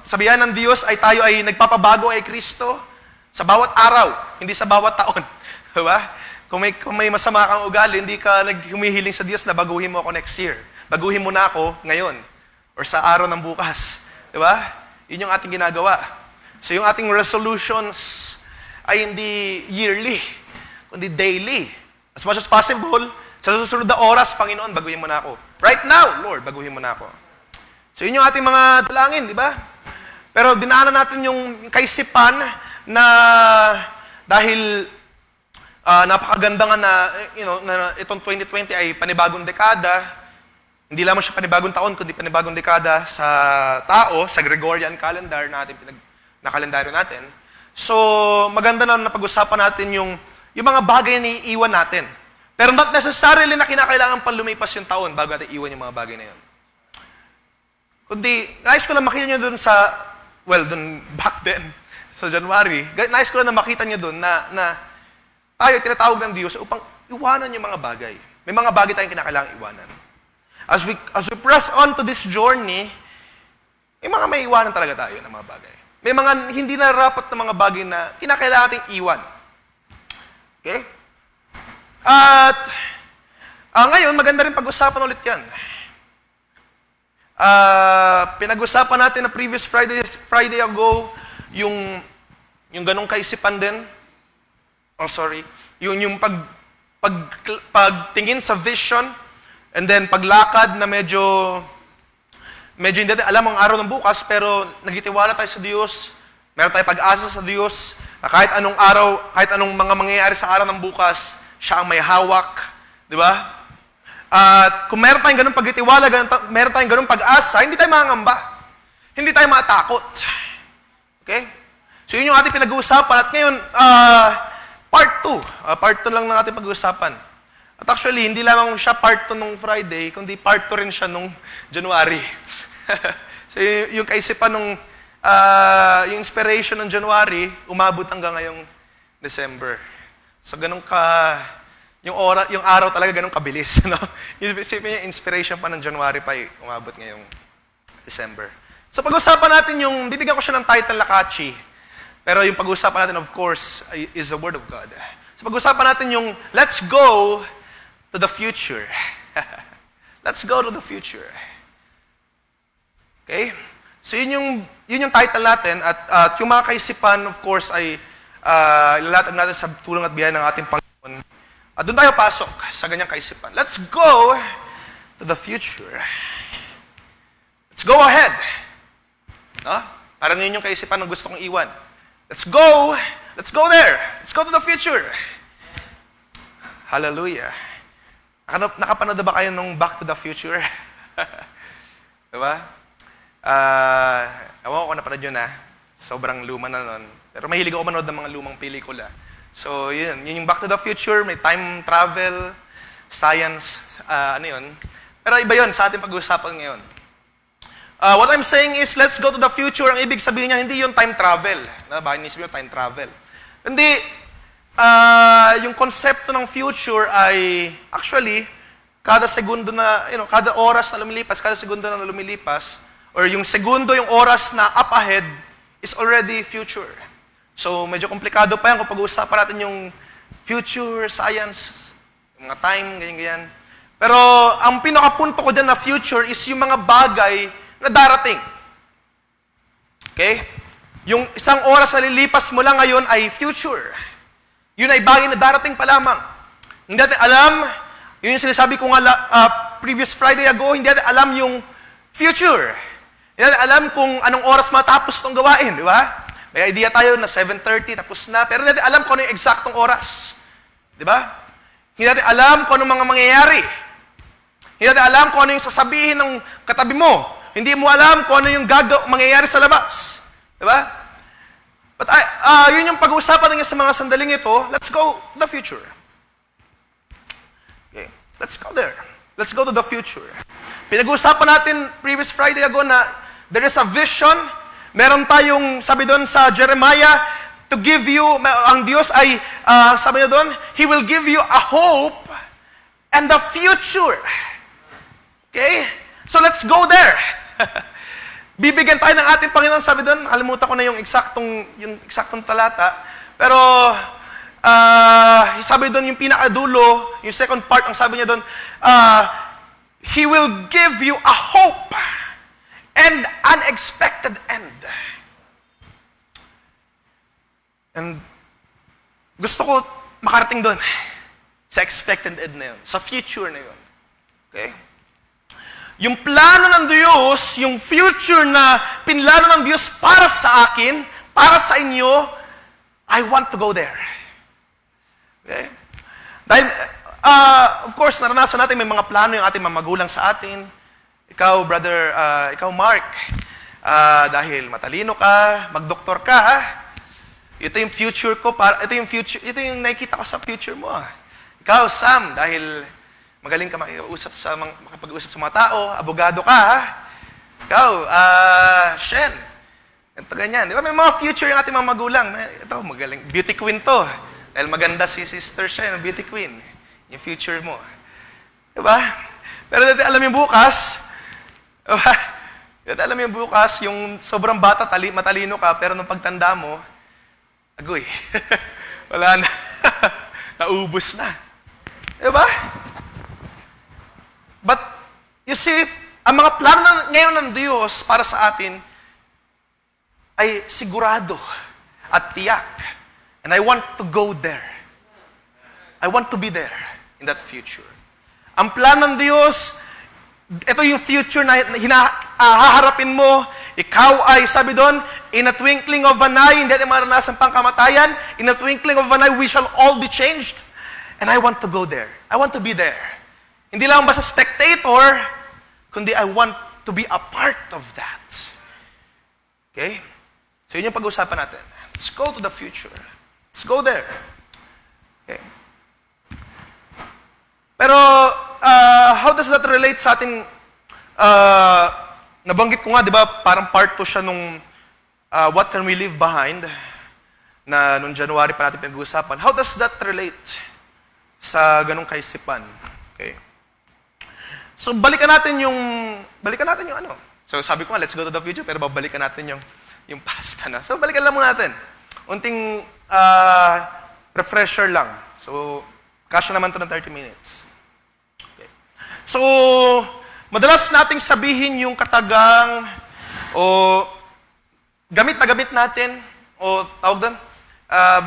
Speaker 2: Sabihan ng Diyos ay tayo ay nagpapabago ay Kristo sa bawat araw, hindi sa bawat taon. Diba? Kung may masama kang ugali, hindi ka humihiling sa Diyos na baguhin mo ako next year. Baguhin mo na ako ngayon or sa araw ng bukas. Di ba? Yun yung ating ginagawa. So yung ating resolutions ay hindi yearly, kundi daily. As much as possible, sa susunod na oras, Panginoon, baguhin mo na ako. Right now, Lord, baguhin mo na ako. So yun yung ating mga dalangin, di ba? Pero dinaanan natin yung kaisipan na dahil napakaganda nga na itong 2020 ay panibagong dekada. Hindi lamang siya panibagong taon, kundi panibagong dekada sa tao, sa Gregorian calendar na kalendaryo natin. So, maganda na napag-usapan natin yung mga bagay na iiwan natin. Pero not necessarily na kinakailangan pa lumipas yung taon bago natin iwan yung mga bagay na yun. Kundi, nais ko lang makita nyo dun dun back then, sa January, nais ko lang na makita nyo dun na tayo, tinatawag ng Diyos upang iwanan yung mga bagay. May mga bagay tayong kinakailangang iwanan. As we press on to this journey, may mga may iwanan talaga tayo ng mga bagay. May mga hindi nararapat na mga bagay na kinakailangan nating iwan. Okay? At ngayon, maganda rin pag-usapan ulit yan. Pinag-usapan natin na previous Friday ago, yung ganong kaisipan din. Yung pagtingin sa vision, and then paglakad na medyo hindi natin alam ang araw ng bukas, pero nagtitiwala tayo sa Diyos, meron tayong pag-asa sa Diyos, na kahit anong araw, kahit anong mga mangyayari sa araw ng bukas, siya ang may hawak, di ba? At kung meron tayong ganung pagtitiwala, meron tayong ganung pag-asa, hindi tayo mangangamba, hindi tayo matakot. Okay? So yun yung ating pinag-uusapan, at ngayon, Part 2 lang ng ating pag-uusapan. At actually, hindi lamang siya part 2 nung Friday, kundi part 2 rin siya nung January. So yung kaisipan nung, yung inspiration ng January, umabot hanggang ngayong December. So ganun yung araw talaga ganun kabilis. No? Isipin niyo, inspiration pa ng January pa umabot ngayong December. So pag-usapan natin bibigyan ko siya ng title Lakachi. Pero yung pag-uusapan natin, of course, is the Word of God. So pag-uusapan natin let's go to the future. Let's go to the future. Okay? So yun yung title natin. At yung mga kaisipan, of course, ay ilalatag natin sa tulong at biyaya ng ating Panginoon. At doon tayo pasok sa ganyang kaisipan. Let's go to the future. Let's go ahead. No? Parang yun yung kaisipan ng gusto kong iwan. Let's go there. Let's go to the future. Hallelujah. Nakapanood na ba kayo nung Back to the Future? Diba? Ewan ko napanood yun Sobrang luma na nun. Pero mahilig ako manood ng mga lumang pelikula. So yun yung Back to the Future, may time travel, science, Pero iba yun sa ating pag-uusapan ngayon. What I'm saying is, let's go to the future. Ang ibig sabihin niya, hindi yung time travel. Bakit inisip yung time travel? Hindi, yung konsepto ng future ay, actually, kada segundo na, kada oras na lumilipas, kada segundo na lumilipas, or yung segundo, yung oras na up ahead, is already future. So, medyo komplikado pa yan kung pag-uusapan natin yung future, science, yung mga time, ganyan-ganyan. Pero, ang pinakapunto ko dyan na future is yung mga bagay na darating. Okay? Yung isang oras na lilipas mo lang ngayon ay future. Yun ay bagay na darating pa lamang. Hindi natin alam, yun yung sinasabi ko nga previous Friday ago, hindi natin alam yung future. Hindi natin alam kung anong oras matapos itong gawain, di ba? May idea tayo na 7:30, tapos na, pero hindi natin alam kung ano yung eksaktong oras. Di ba? Hindi natin alam kung anong mga mangyayari. Hindi natin alam kung ano yung sasabihin ng katabi mo. Hindi mo alam kung ano yung mangyayari sa labas. Diba? But yun yung pag-uusapan natin sa mga sandaling ito. Let's go to the future. Okay. Let's go there. Let's go to the future. Pinag-uusapan natin previous Friday ago na there is a vision. Meron tayong, sabi doon sa Jeremiah, to give you, ang Diyos ay, sabi niya doon, He will give you a hope and the future. Okay? So let's go there. Bibigyan tayo ng ating Panginoon, sabi doon, kalimutan ko na yung eksaktong talata, pero sabi doon yung pinakadulo, yung second part, ang sabi niya doon, He will give you a hope and unexpected end. And gusto ko makarating doon sa expected end na yun, sa future na yun. Okay? Yung plano ng Diyos, yung future na pinlano ng Diyos para sa akin, para sa inyo, I want to go there. Okay? Dahil, of course, naranasan natin may mga plano yung ating mga magulang sa atin. Ikaw, brother, ikaw, Mark, dahil matalino ka, magdoktor ka, ha? Ito yung future ko, ito yung nakikita ko sa future mo. Ikaw, Sam, dahil magaling ka makapag-usap sa mga tao, abogado ka, ha? Ikaw, Shen, ito ganyan. Di ba may mga future yung ating mga magulang? Ito, magaling. Beauty queen to. Dahil maganda si Sister Shen, beauty queen. Yung future mo. Di ba? Pero dati alam yung bukas, diba? Dati alam yung bukas, yung sobrang bata, matalino ka, pero nung pagtanda mo, agoy. Wala na. Naubos na. Diba? But, you see, ang mga plano ngayon ng Diyos para sa atin ay sigurado at tiyak. And I want to go there. I want to be there in that future. Ang plano ng Diyos, ito yung future na haharapin mo. Ikaw ay, sabi doon, in a twinkling of an eye, hindi natin maranasan pang kamatayan. In a twinkling of an eye, we shall all be changed. And I want to go there. I want to be there. Hindi lang basta spectator, kundi I want to be a part of that. Okay? So yun yung pag-usapan natin. Let's go to the future. Let's go there. Okay? Pero, how does that relate sa ating, nabanggit ko nga, di ba, parang part to siya nung What Can We Leave Behind, na nung January pa natin pinag-uusapan. How does that relate sa ganung kaisipan? Okay. So, balikan natin yung ano. So, sabi ko nga, let's go to the future, pero babalikan natin yung past na. So, balikan lang muna natin. Unting refresher lang. So, kasya naman to ng 30 minutes. Okay. So, madalas nating sabihin yung katagang o gamit na gamit natin o tawag doon,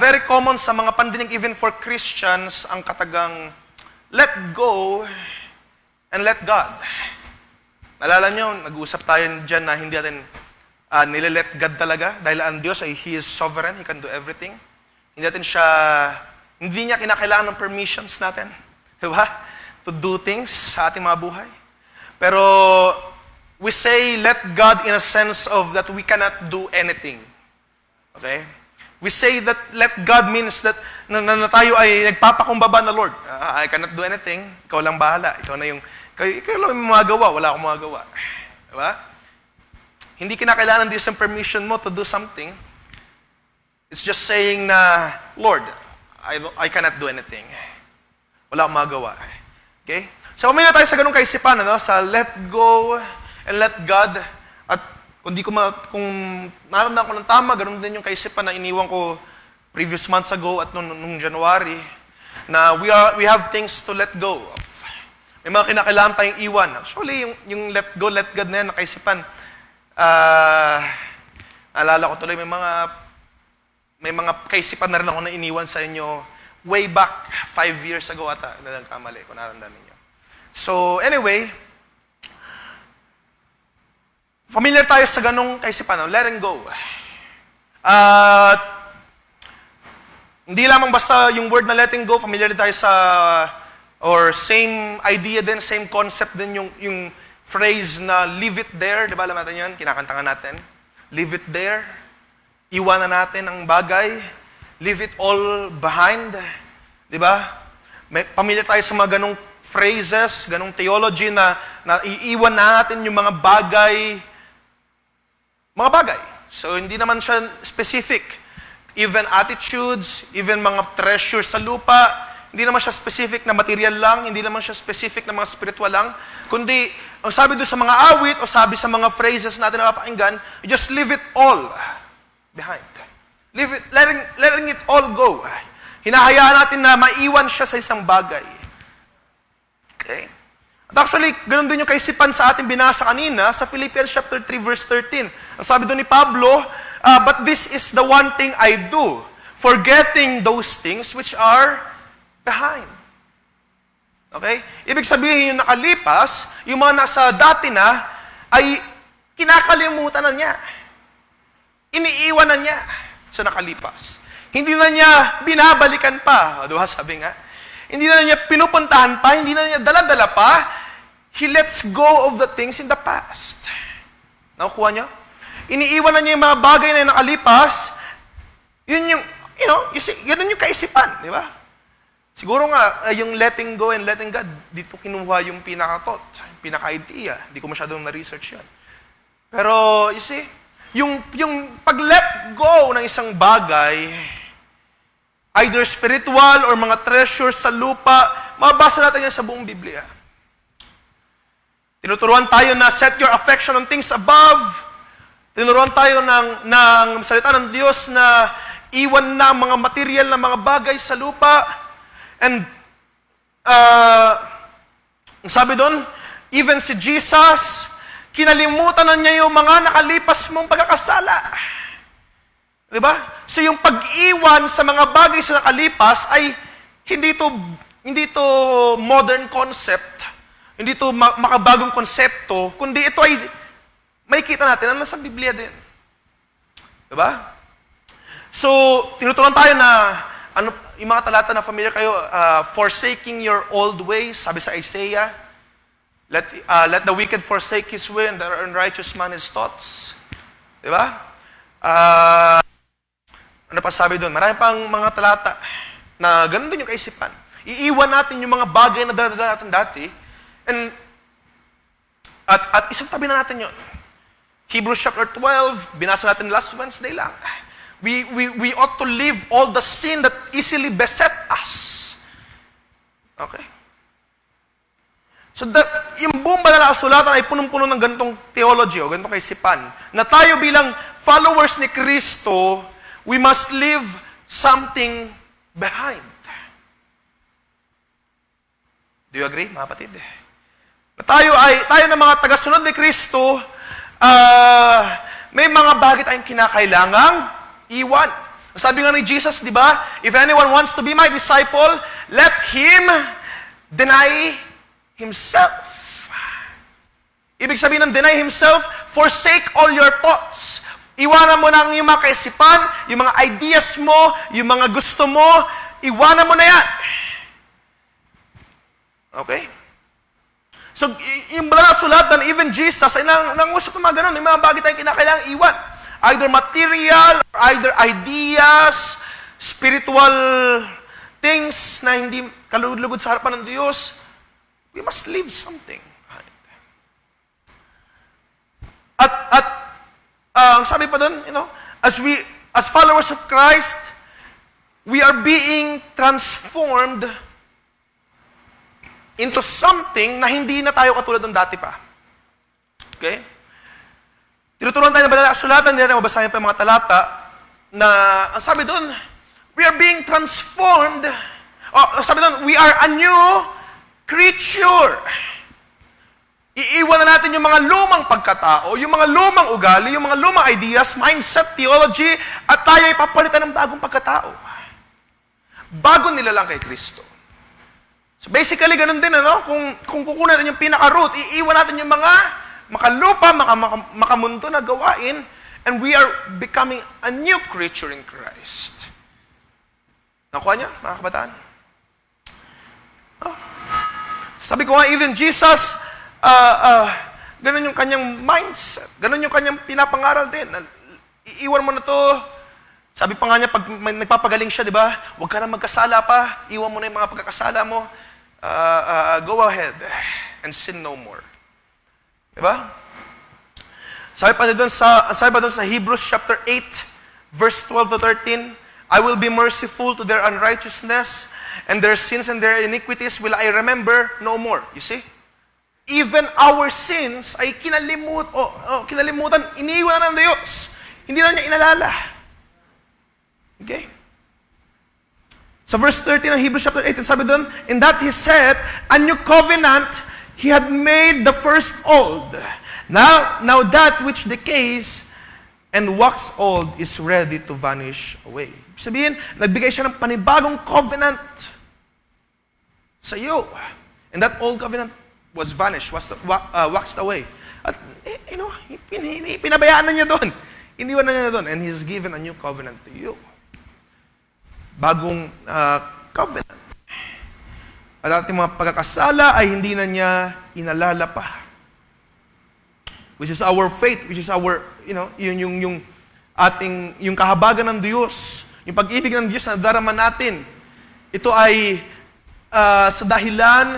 Speaker 2: very common sa mga pandinig even for Christians ang katagang let go and let God. Nalala nyo, nag-uusap tayo dyan na hindi natin nile-let God talaga dahil ang Diyos ay He is sovereign, He can do everything. Hindi niya kinakailangan ng permissions natin. Diba? To do things sa ating mga buhay. Pero we say let God in a sense of that we cannot do anything. Okay? We say that let God means that na tayo ay nagpapakumbaba na Lord. I cannot do anything. Ikaw lang bahala. Ikaw lang yung magagawa. Wala akong magagawa. Diba? Hindi kinakailangan Diyos ang permission mo to do something. It's just saying na, Lord, I cannot do anything. Wala akong magagawa. Okay? So, umayon na tayo sa ganung kaisipan, ano? Sa let go and let God. At kung naramdaman ko ng tama, ganun din yung kaisipan na iniwan ko previous months ago at nung January, na we have things to let go of. May mga kinakailangan tayong iwan. Actually, yung let go, let God na yan, na kaisipan, alala ko tuloy, may mga kaisipan na rin ako na iniwan sa inyo way back 5 years ago ata, na nagkamali ko, naramdaman niyo. So, anyway, familiar tayo sa ganong kaisipan, letting go. Hindi lamang basta yung word na letting go, familiar din tayo sa, or same idea din, same concept din yung phrase na leave it there, di ba alam natin yun? Kinakantangan natin. Leave it there. Iwanan natin ang bagay. Leave it all behind. Di ba? Pamilyar tayo sa mga ganong phrases, ganong theology na iiwan natin yung mga bagay. So, hindi naman siya specific. Even attitudes, even mga treasures sa lupa, hindi naman siya specific na material lang, hindi naman siya specific na mga spiritual lang, kundi, ang sabi doon sa mga awit o sabi sa mga phrases natin na mapakinggan, you just leave it all behind. Leave it, letting it all go. Hinahayaan natin na maiwan siya sa isang bagay. Okay? At actually, ganun din yung kaisipan sa ating binasa kanina sa Philippians chapter 3 verse 13. Ang sabi doon ni Pablo, but this is the one thing I do, forgetting those things which are behind. Okay? Ibig sabihin yung nakalipas, yung mga nasa dati na, ay kinakalimutan na niya. Iniiwan na niya sa nakalipas. Hindi na niya binabalikan pa. Diba? Sabi nga. Hindi na niya pinupuntahan pa, hindi na niya daladala pa. He lets go of the things in the past. Nakukuha niyo? Iniiwan na niya yung mga bagay na nakalipas. Yun yung, ganun yung kaisipan, di ba? Siguro nga, yung letting go and letting God, dito kinuha yung pinaka-thought, pinaka-idea. Hindi ko masyadong na-research yan. Pero, you see, yung pag-let go ng isang bagay, either spiritual or mga treasures sa lupa, mabasa natin yan sa buong Biblia. Tinuturuan tayo na set your affection on things above. Tinuturuan tayo ng salita ng Diyos na iwan na mga material na mga bagay sa lupa. And, ang sabi doon, even si Jesus, kinalimutan na niya yung mga nakalipas mong pagkakasala. Diba? So yung pag-iwan sa mga bagay sa nakalipas ay hindi to modern concept, hindi to makabagong konsepto, kundi ito ay makikita natin na nasa Biblia din. Diba? So, tinuturuan tayo na yung mga talata na familiar kayo, forsaking your old ways, sabi sa Isaiah, let the wicked forsake his way and the unrighteous man his thoughts. Diba? Ano pa sabi doon? Marami pang mga talata na ganun din yung kaisipan. Iiwan natin yung mga bagay na dadala natin dati at isang tabi na natin yun. Hebrews chapter 12, binasa natin last Wednesday lang. We ought to leave all the sin that easily beset us. Okay? So, yung buong banal na kasulatan ay punong-puno ng ganitong theology o ganitong kaisipan. Na tayo bilang followers ni Kristo, we must leave something behind. Do you agree, mga kapatid? Na tayo na mga tagasunod ni Kristo, may mga bagay tayong kinakailangang iwan. Sabi nga ni Jesus, di ba? If anyone wants to be my disciple, let him deny himself. Ibig sabihin ng deny himself, forsake all your thoughts. Iwanan mo na ang iyong mga kaisipan, yung mga ideas mo, yung mga gusto mo, iwanan mo na yan. Okay? So, yung banal na sulatan, even Jesus, ay nangusap ng mga ganun, may mga bagay tayong kinakailangang iwan. Either material, or either ideas, spiritual things na hindi kalugod sa harapan ng Diyos. We must leave something behind. Ang sabi pa doon, as followers of Christ, we are being transformed into something na hindi na tayo katulad ng dati pa. Okay? Tinuturuan tayo ng banal na kasulatan, hindi natin mabasahin pa yung mga talata, na, ang sabi doon, we are being transformed, sabi doon, we are a new creature. Iiwan na natin yung mga lumang pagkatao, yung mga lumang ugali, yung mga lumang ideas, mindset, theology, at tayo ay papalitan ng bagong pagkatao. Bago nilalang kay Kristo. So basically, ganun din, Kung kukunin natin yung pinaka-root, iiwan natin yung mga makalupa, makamundo na gawain, and we are becoming a new creature in Christ. Nakuha niya, mga kabataan? Sabi ko nga, even Jesus, ganun yung kanyang mindset. Ganun yung kanyang pinapangaral din. Iiwan mo na to. Sabi pa nga niya, pag nagpapagaling siya, di ba? Huwag ka na magkasala pa. Iwan mo na yung mga pagkakasala mo. Go ahead and sin no more. Di ba? Sabi pa doon sa Hebrews chapter 8, verse 12 to 13, I will be merciful to their unrighteousness, and their sins and their iniquities will I remember no more. You see? Even our sins ay kinalimutan, iniiwan ng Diyos. Hindi na niya inalala. Okay? Sa verse 13 ng Hebrews chapter 8, sabi doon, in that he said, a new covenant he had made the first old. Now that which decays and wax old is ready to vanish away. Ibig sabihin, nagbigay siya ng panibagong covenant sa iyo. And that old covenant was vanished, waxed away. At, pinabayaan na niya doon. Iniwan na niya doon. And He's given a new covenant to you. Bagong covenant. At ating mga pagkakasala ay hindi na niya inalala pa. Which is our faith, which is our, yung ating, yung kahabagan ng Diyos, yung pag-ibig ng Diyos na darama natin. Ito ay sa dahilan,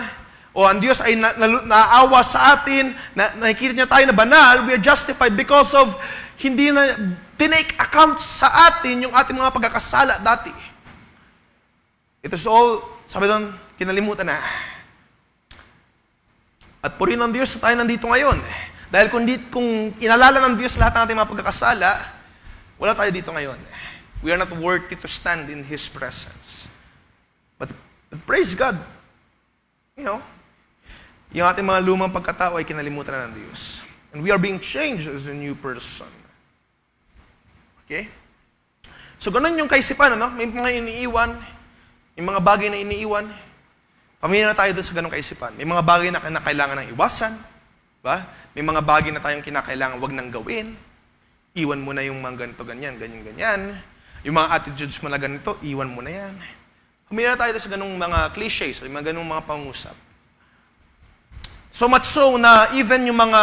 Speaker 2: o ang Diyos ay naawa sa atin, nakikita niya tayo na banal, we are justified because of hindi na tinake account sa atin yung ating mga pagkakasala dati. It is all, sabi doon, kinalimutan na. At purihin ng Diyos tayo nandito ngayon. Dahil kung inalala ng Diyos lahat ng ating mga pagkakasala, wala tayo dito ngayon. We are not worthy to stand in His presence. But praise God, yung ating mga lumang pagkatao ay kinalimutan na ng Diyos. And we are being changed as a new person. Okay? So, ganun yung kaisipan, May mga iniiwan, may mga bagay na iniiwan. Pamilya na tayo doon sa ganung kaisipan. May mga bagay na kailangan ng iwasan. Ba? May mga bagay na tayong kinakailangan wag nang gawin. Iwan mo na yung mga ganito, ganyan, ganyan, ganyan. Yung mga attitudes mo na ganito, iwan mo na yan. Pamilya na tayo doon sa ganung mga cliches, o mga ganung mga pangusap. So much so na even yung mga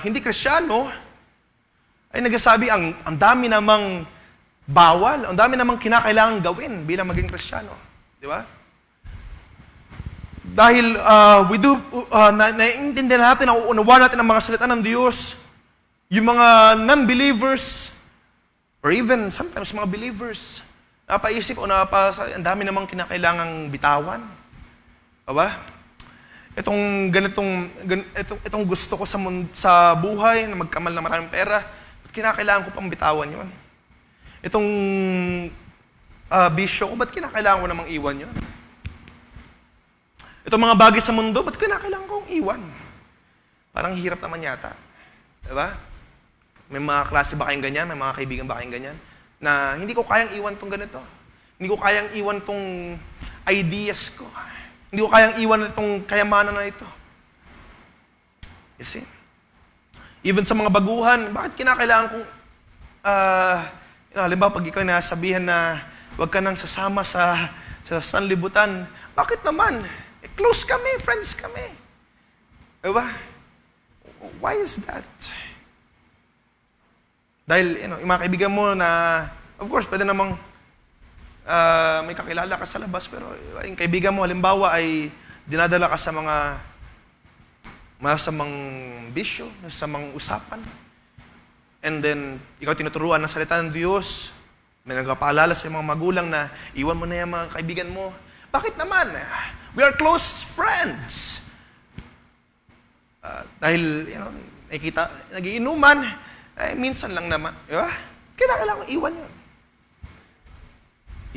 Speaker 2: hindi Kristiyano ay nagsasabi ang dami namang bawal, ang dami namang kinakailangan gawin bilang maging Kristiyano. Di ba? Dahil naiintindihan natin, nauunawa natin ang mga salita ng Diyos, yung mga non-believers, or even sometimes mga believers, napaisip o ang dami namang kinakailangang bitawan. Diba? Itong gusto ko sa buhay, na magkamal na maraming pera, ba't kinakailangan ko pang bitawan yun? Itong bisyo ko, ba't kinakailangan ko namang iwan yun? Itong mga bagay sa mundo, ba't kinakailangan kong iwan? Parang hirap naman yata. Diba? May mga klase ba kayong ganyan? May mga kaibigan ba kayong ganyan? Na hindi ko kayang iwan tong ganito. Hindi ko kayang iwan tong ideas ko. Hindi ko kayang iwan itong kayamanan na ito. You see? Even sa mga baguhan, bakit kinakailangan kong, halimbawa pag ikaw nasabihan na huwag ka nang sasama sa sanlibutan, bakit naman? Close kami, friends kami. Diba? Why is that? Dahil, yung mga kaibigan mo na, of course, pwede namang may kakilala ka sa labas, pero yung kaibigan mo, halimbawa, ay dinadala ka sa mga masamang bisyo, masamang usapan. And then, ikaw tinuturuan ng salita ng Diyos, may nagpapaalala sa mga magulang na iwan mo na yung mga kaibigan mo. Bakit naman? We are close friends. Dahil, nakikita, nagiinuman, minsan lang naman. Diba? Kailangan iwan yun.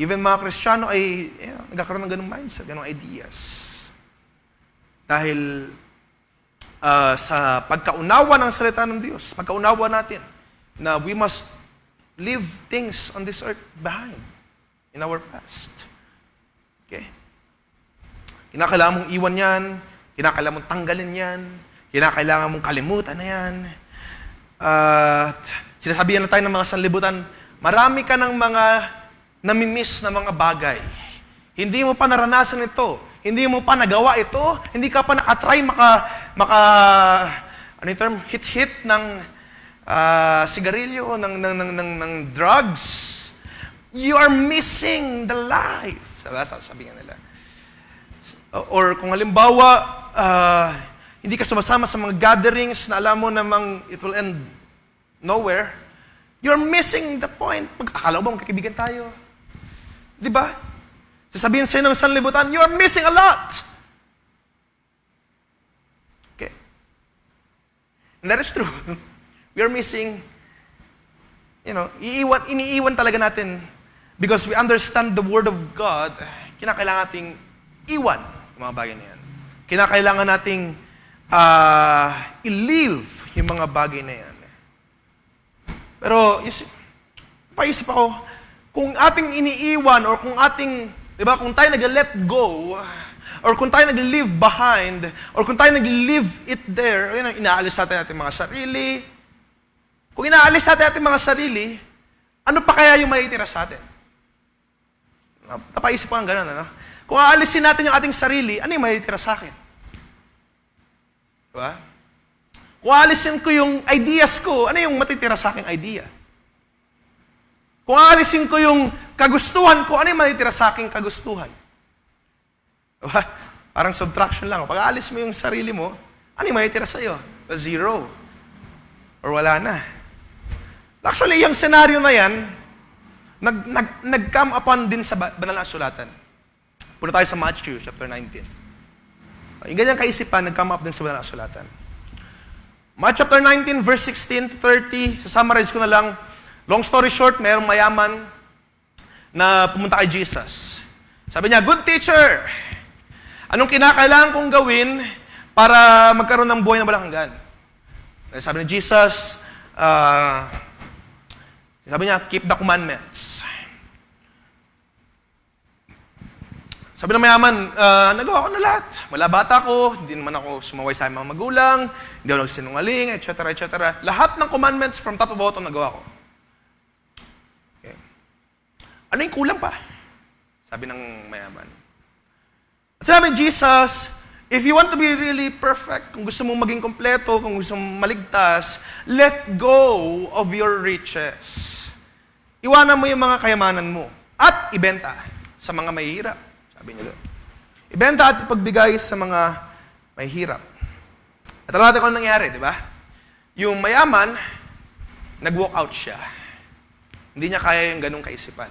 Speaker 2: Even mga Kristiyano ay nagkakaroon ng ganung mindset, ganung ideas. Dahil sa pagkaunawa ng salita ng Diyos, pagkaunawa natin na we must leave things on this earth behind in our past. Okay? Kinakailangan mong iwan yan, kinakailangan mong tanggalin yan, kinakailangan mong kalimutan na yan. At sinasabihan na tayo ng mga sanlibutan, marami ka ng mga namimiss na mga bagay. Hindi mo pa naranasan ito. Hindi mo pa nagawa ito. Hindi ka pa nakatry hit ng sigarilyo, ng drugs. You are missing the life. Sabi nga nila. Or kung halimbawa, hindi ka sumasama sa mga gatherings na alam mo namang it will end nowhere, you're missing the point. Akala mo ba magkakibigan tayo? Di ba? Sasabihin sa'yo ng sanlibutan, you are missing a lot. Okay. And that is true. We are missing, iniiwan talaga natin because we understand the Word of God, kinakailangan nating iwan yung mga bagay na yan. Kinakailangan nating i-leave yung mga bagay na yan. Pero, paisip ako, kung ating iniiwan or kung ating, di ba, kung tayo nag-let go, or kung tayo nag-leave behind, or kung tayo nag-leave it there, yun, inaalis natin ating mga sarili. Kung inaalis natin ating mga sarili, ano pa kaya yung maitira sa atin? Napaisip ko ng gano'n, ano? Kung aalisin natin yung ating sarili, ano yung maitira sa akin? Diba? Kung aalisin ko yung ideas ko, ano yung matitira sa aking idea? Kung aalisin ko yung kagustuhan ko, ano yung matitira sa aking kagustuhan? Diba? Parang subtraction lang. Pag aalis mo yung sarili mo, ano yung matitira sa'yo? Zero. Or wala na. Actually, yung scenario na yan, nag-come upon din sa banal na sulatan. Punta tayo sa Matthew, chapter 19. Yung ganyang kaisipan, nag-come up din sa banal na sulatan. Matthew chapter 19, verse 16 to 30, summarize ko na lang. Long story short, mayroong mayaman na pumunta kay Jesus. Sabi niya, "Good teacher, anong kinakailangan kong gawin para magkaroon ng buhay na walang hanggan?" Sabi ni Jesus, sabi niya, "Keep the commandments." Sabi ng mayaman, nagawa ko na lahat. Mula bata ko, hindi naman ako sumaway sa mga magulang, hindi ako nagsinungaling, etc., etc. Lahat ng commandments from top to bottom nagawa ko. Okay. Ano yung kulang pa? Sabi ng mayaman. At sabi ni Jesus, if you want to be really perfect, kung gusto mong maging kompleto, kung gusto mong maligtas, let go of your riches. Iwanan mo yung mga kayamanan mo at ibenta sa mga mahihirap. Sabi niya doon. Ibenta at ipagbigay sa mga mahihirap. At alam natin kung ano nangyari, di ba? Yung mayaman, nag-walk out siya. Hindi niya kaya yung ganong kaisipan.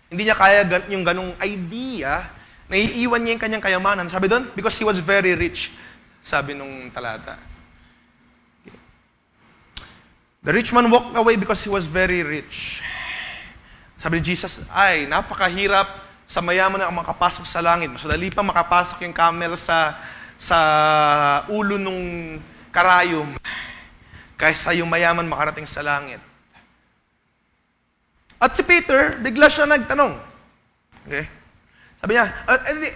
Speaker 2: Hindi niya kaya yung ganong idea na iiwan niya yung kanyang kayamanan. Sabi doon, because he was very rich. Sabi nung talata. Okay. The rich man walked away because he was very rich. Sabi ni Jesus, ay, napakahirap sa mayaman na makapasok sa langit. Mas dali pa makapasok yung camel sa ulo nung karayom kaysa yung mayaman makarating sa langit. At si Peter, bigla siya nagtanong. Okay? Sabi niya,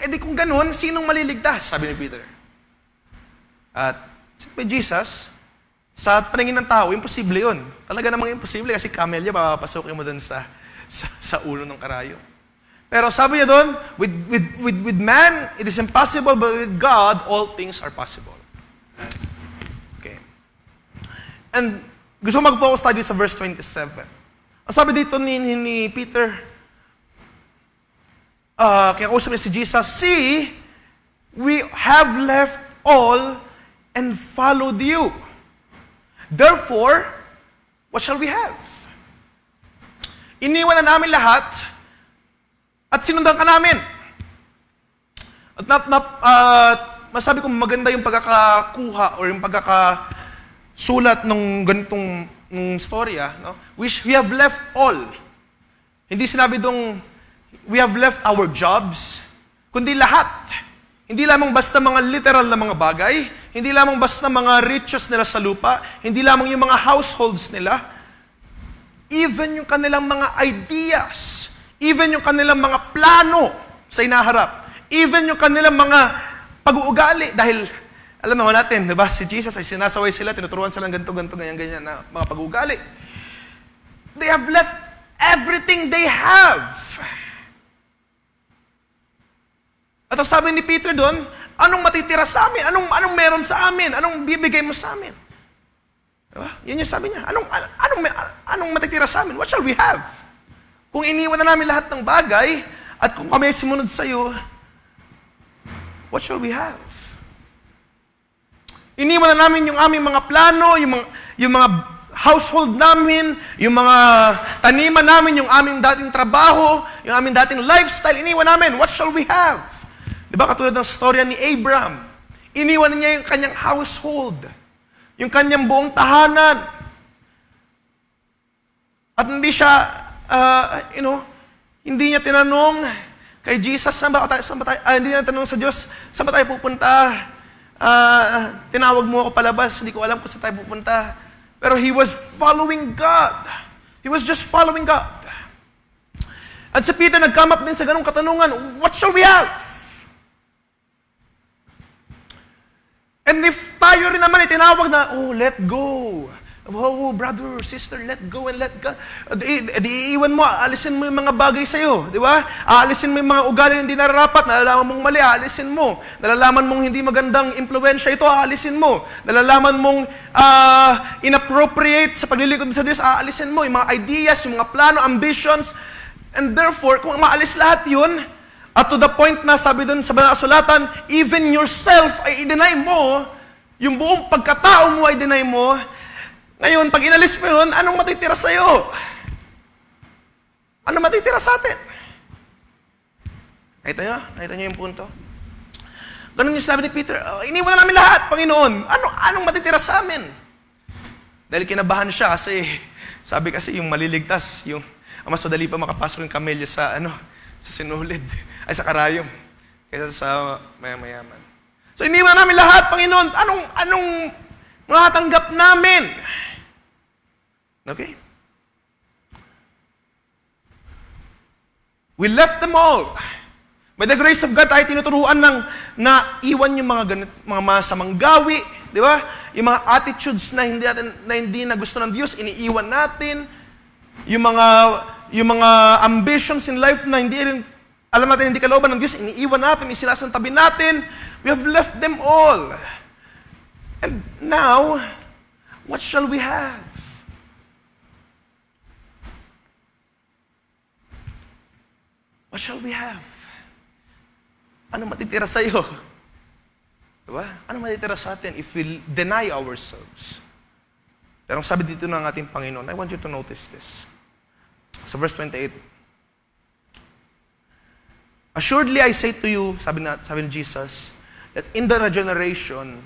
Speaker 2: edi kung ganun, sinong maliligtas? Sabi ni Peter. At sabi Jesus, sa paningin ng tao, imposible yun. Talaga namang imposible kasi camel niya, papapasukin mo dun sa ulo ng karayom. Pero sabi niya doon, with man, it is impossible, but with God, all things are possible. Okay. And gusto mag-focus tayo sa verse 27. Ang sabi dito ni Peter, kaya kausap niya si Jesus, "See, we have left all and followed you. Therefore, what shall we have?" Iniwan na namin lahat, at sinundan ka namin. At masabi ko maganda yung pagkakakuha or yung pagkakasulat ng ganitong storya. No? We have left all. Hindi sinabi dong we have left our jobs, kundi lahat. Hindi lamang basta mga literal na mga bagay, hindi lamang basta mga riches nila sa lupa, hindi lamang yung mga households nila, even yung kanilang mga ideas, even yung kanilang mga plano sa inaharap. Even yung kanilang mga pag-uugali. Dahil, alam naman natin, diba, si Jesus ay sinasaway sila, tinuturuan sila ng ganito, ganyan, na mga pag-uugali. They have left everything they have. At ang sabi ni Peter doon, anong matitira sa amin? Anong meron sa amin? Anong bibigay mo sa amin? Diba? Yan yung sabi niya. Anong matitira sa amin? What shall we have? Kung iniwan na namin lahat ng bagay, at kung kami sumunod sa iyo, what shall we have? Iniwan na namin yung aming mga plano, yung mga household namin, yung mga taniman namin, yung aming dating trabaho, yung aming dating lifestyle, iniwan namin. What shall we have? Diba katulad ng storya ni Abraham? Iniwan niya yung kanyang household, yung kanyang buong tahanan. At hindi siya, Hindi niya tinanong kay Jesus, hindi niya tinanong sa Diyos, saan ba tayo pupunta? Tinawag mo ako palabas, hindi ko alam kung saan tayo pupunta. Pero he was following God. He was just following God. At si Peter nag-come up din sa ganung katanungan, what shall we have? And if tayo rin naman tinawag na, let go. Oh, brother or sister, let go and let God. Iiwan mo, alisin mo yung mga bagay sa'yo. Di ba? Aalisin mo yung mga ugali na hindi nararapat. Nalalaman mong mali, aalisin mo. Nalalaman mong hindi magandang impluensya ito, aalisin mo. Nalalaman mong inappropriate sa paglilingkod sa Diyos, aalisin mo. Yung mga ideas, yung mga plano, ambitions. And therefore, kung maalis lahat yun, at to the point na sabi doon sa banal na kasulatan, even yourself ay i-deny mo, yung buong pagkatao mo ay i-deny mo. Ngayon, pag inalis mo yun, anong matitira sa'yo? Anong matitira sa atin? Nakita nyo? Nakita nyo yung punto? Ganun yung sabi ni Peter, iniwan na namin lahat, Panginoon. Anong matitira sa amin? Dahil kinabahan siya kasi, sabi kasi yung maliligtas, yung mas madali pa makapasok yung kamelyo sa sinulid, ay sa karayom, kaysa sa mayaman. So iniwan na namin lahat, Panginoon. Anong matatanggap namin? Okay? We left them all. By the grace of God, tayo tinuturuan na iwan yung mga masamang gawi, di ba? Yung mga attitudes na hindi na gusto ng Diyos, iniiwan natin. Yung mga ambitions in life na alam natin hindi kalooban ng Diyos, iniiwan natin, isinasantabi natin. We have left them all. And now, what shall we have? What shall we have? Ano matitira sa iyo? Diba? Ano matitira sa atin if we deny ourselves? Pero ang sabi dito ng ating Panginoon, I want you to notice this. Sa verse 28, assuredly I say to you, sabi ni Jesus, that in the regeneration,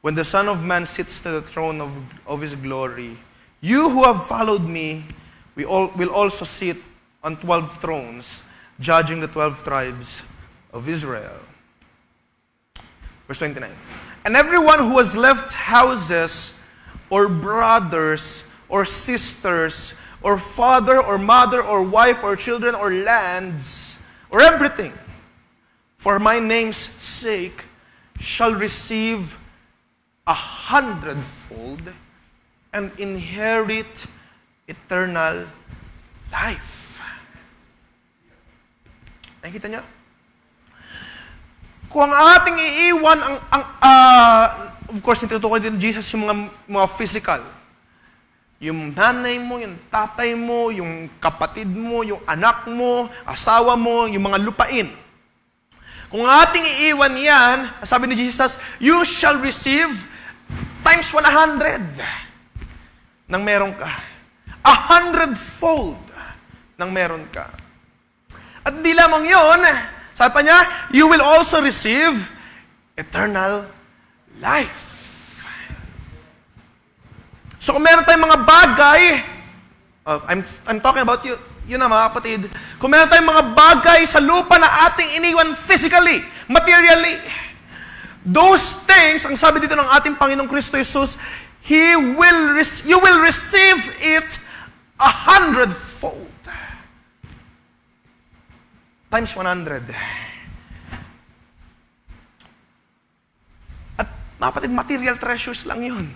Speaker 2: when the Son of Man sits to the throne of His glory, you who have followed me will also sit on 12 thrones, judging the 12 tribes of Israel. Verse 29. And everyone who has left houses, or brothers, or sisters, or father, or mother, or wife, or children, or lands, or everything, for my name's sake, shall receive 100-fold and inherit eternal life. Nakikita niyo? Kung ang ating iiwan, of course, nitutukoy din Jesus yung mga physical. Yung nanay mo, yung tatay mo, yung kapatid mo, yung anak mo, asawa mo, yung mga lupain. Kung ating iiwan yan, sabi ni Jesus, you shall receive times 100 nang meron ka. 100-fold nang meron ka. At di lamang yun, sabi pa niya, you will also receive eternal life. So kung meron tayong mga bagay, I'm talking about you na mga kapatid, kung meron tayong mga bagay sa lupa na ating iniwan physically, materially, those things, ang sabi dito ng ating Panginoong Kristo Jesus, you will receive it 100-fold. Times 100. At kapatid, material treasures lang yun.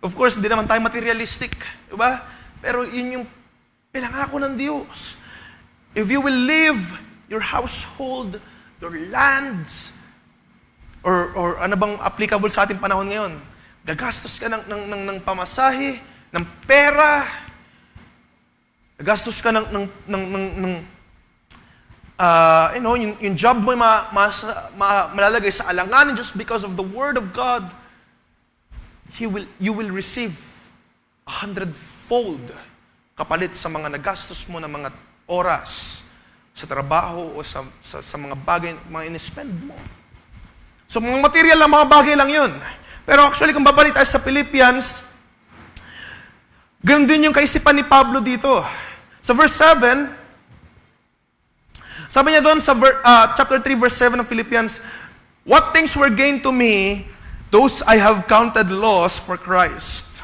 Speaker 2: Of course, hindi naman tayo materialistic. Diba? Pero yun yung pinangako ng Diyos. If you will leave your household, your lands, or ano bang applicable sa ating panahon ngayon, gagastos ka ng pamasahe, ng pera, gagastos ka yung job mo malalagay sa alanganin just because of the Word of God, you will receive 100-fold kapalit sa mga nagastos mo ng mga oras sa trabaho o sa mga bagay, mga in-spend mo. So, mga material lang, mga bagay lang yun. Pero actually, kung babalik tayo sa Philippians, ganun din yung kaisipan ni Pablo dito. Sa verse 7, Sabi niya doon sa chapter 3, verse 7 of Philippians, what things were gained to me, those I have counted loss for Christ.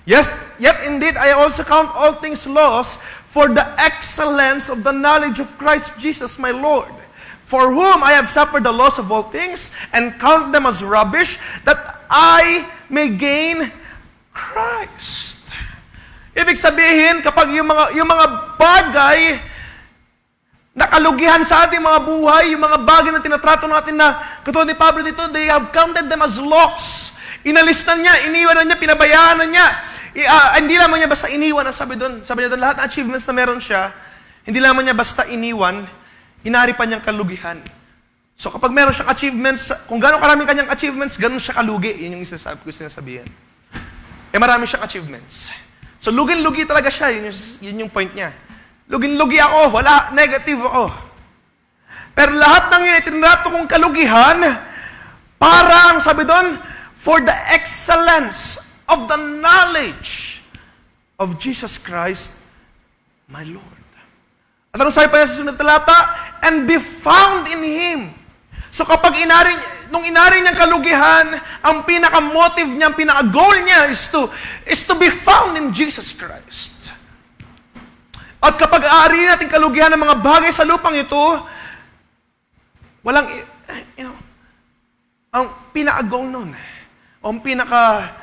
Speaker 2: Yes, yet indeed I also count all things loss for the excellence of the knowledge of Christ Jesus my Lord, for whom I have suffered the loss of all things, and count them as rubbish, that I may gain Christ. Ibig sabihin, kapag yung mga bagay na kalugihan sa ating mga buhay, yung mga bagay na tinatrato natin na, katulad ni Pablo dito, they have counted them as loss. Inalis na niya, iniwan na niya, pinabayaan na niya. Hindi lamang niya basta iniwan, ang sabi niya doon, lahat ng achievements na meron siya, hindi lamang niya basta iniwan, inari pa niyang kalugihan. So kapag meron siyang achievements, kung gano'ng karaming kanyang achievements, gano'n siya kalugi. Yun yung sinasabihan. Marami siyang achievements. So lugin-lugi talaga siya, yun yung point niya. Lugin-lugi ako, wala, negative ako. Pero lahat ng yun ay tinrato kong kalugihan, parang sabi doon, for the excellence of the knowledge of Jesus Christ, my Lord. At anong sabi pa niya sa sunod talata? And be found in Him. So kapag nung inari niyang kalugihan, ang pinaka-motive niya, ang pinaka-goal niya is to be found in Jesus Christ. At kapag aari natin kalugihan ng mga bagay sa lupang ito, walang, ang pinaka-goal nun, o ang pinaka-goal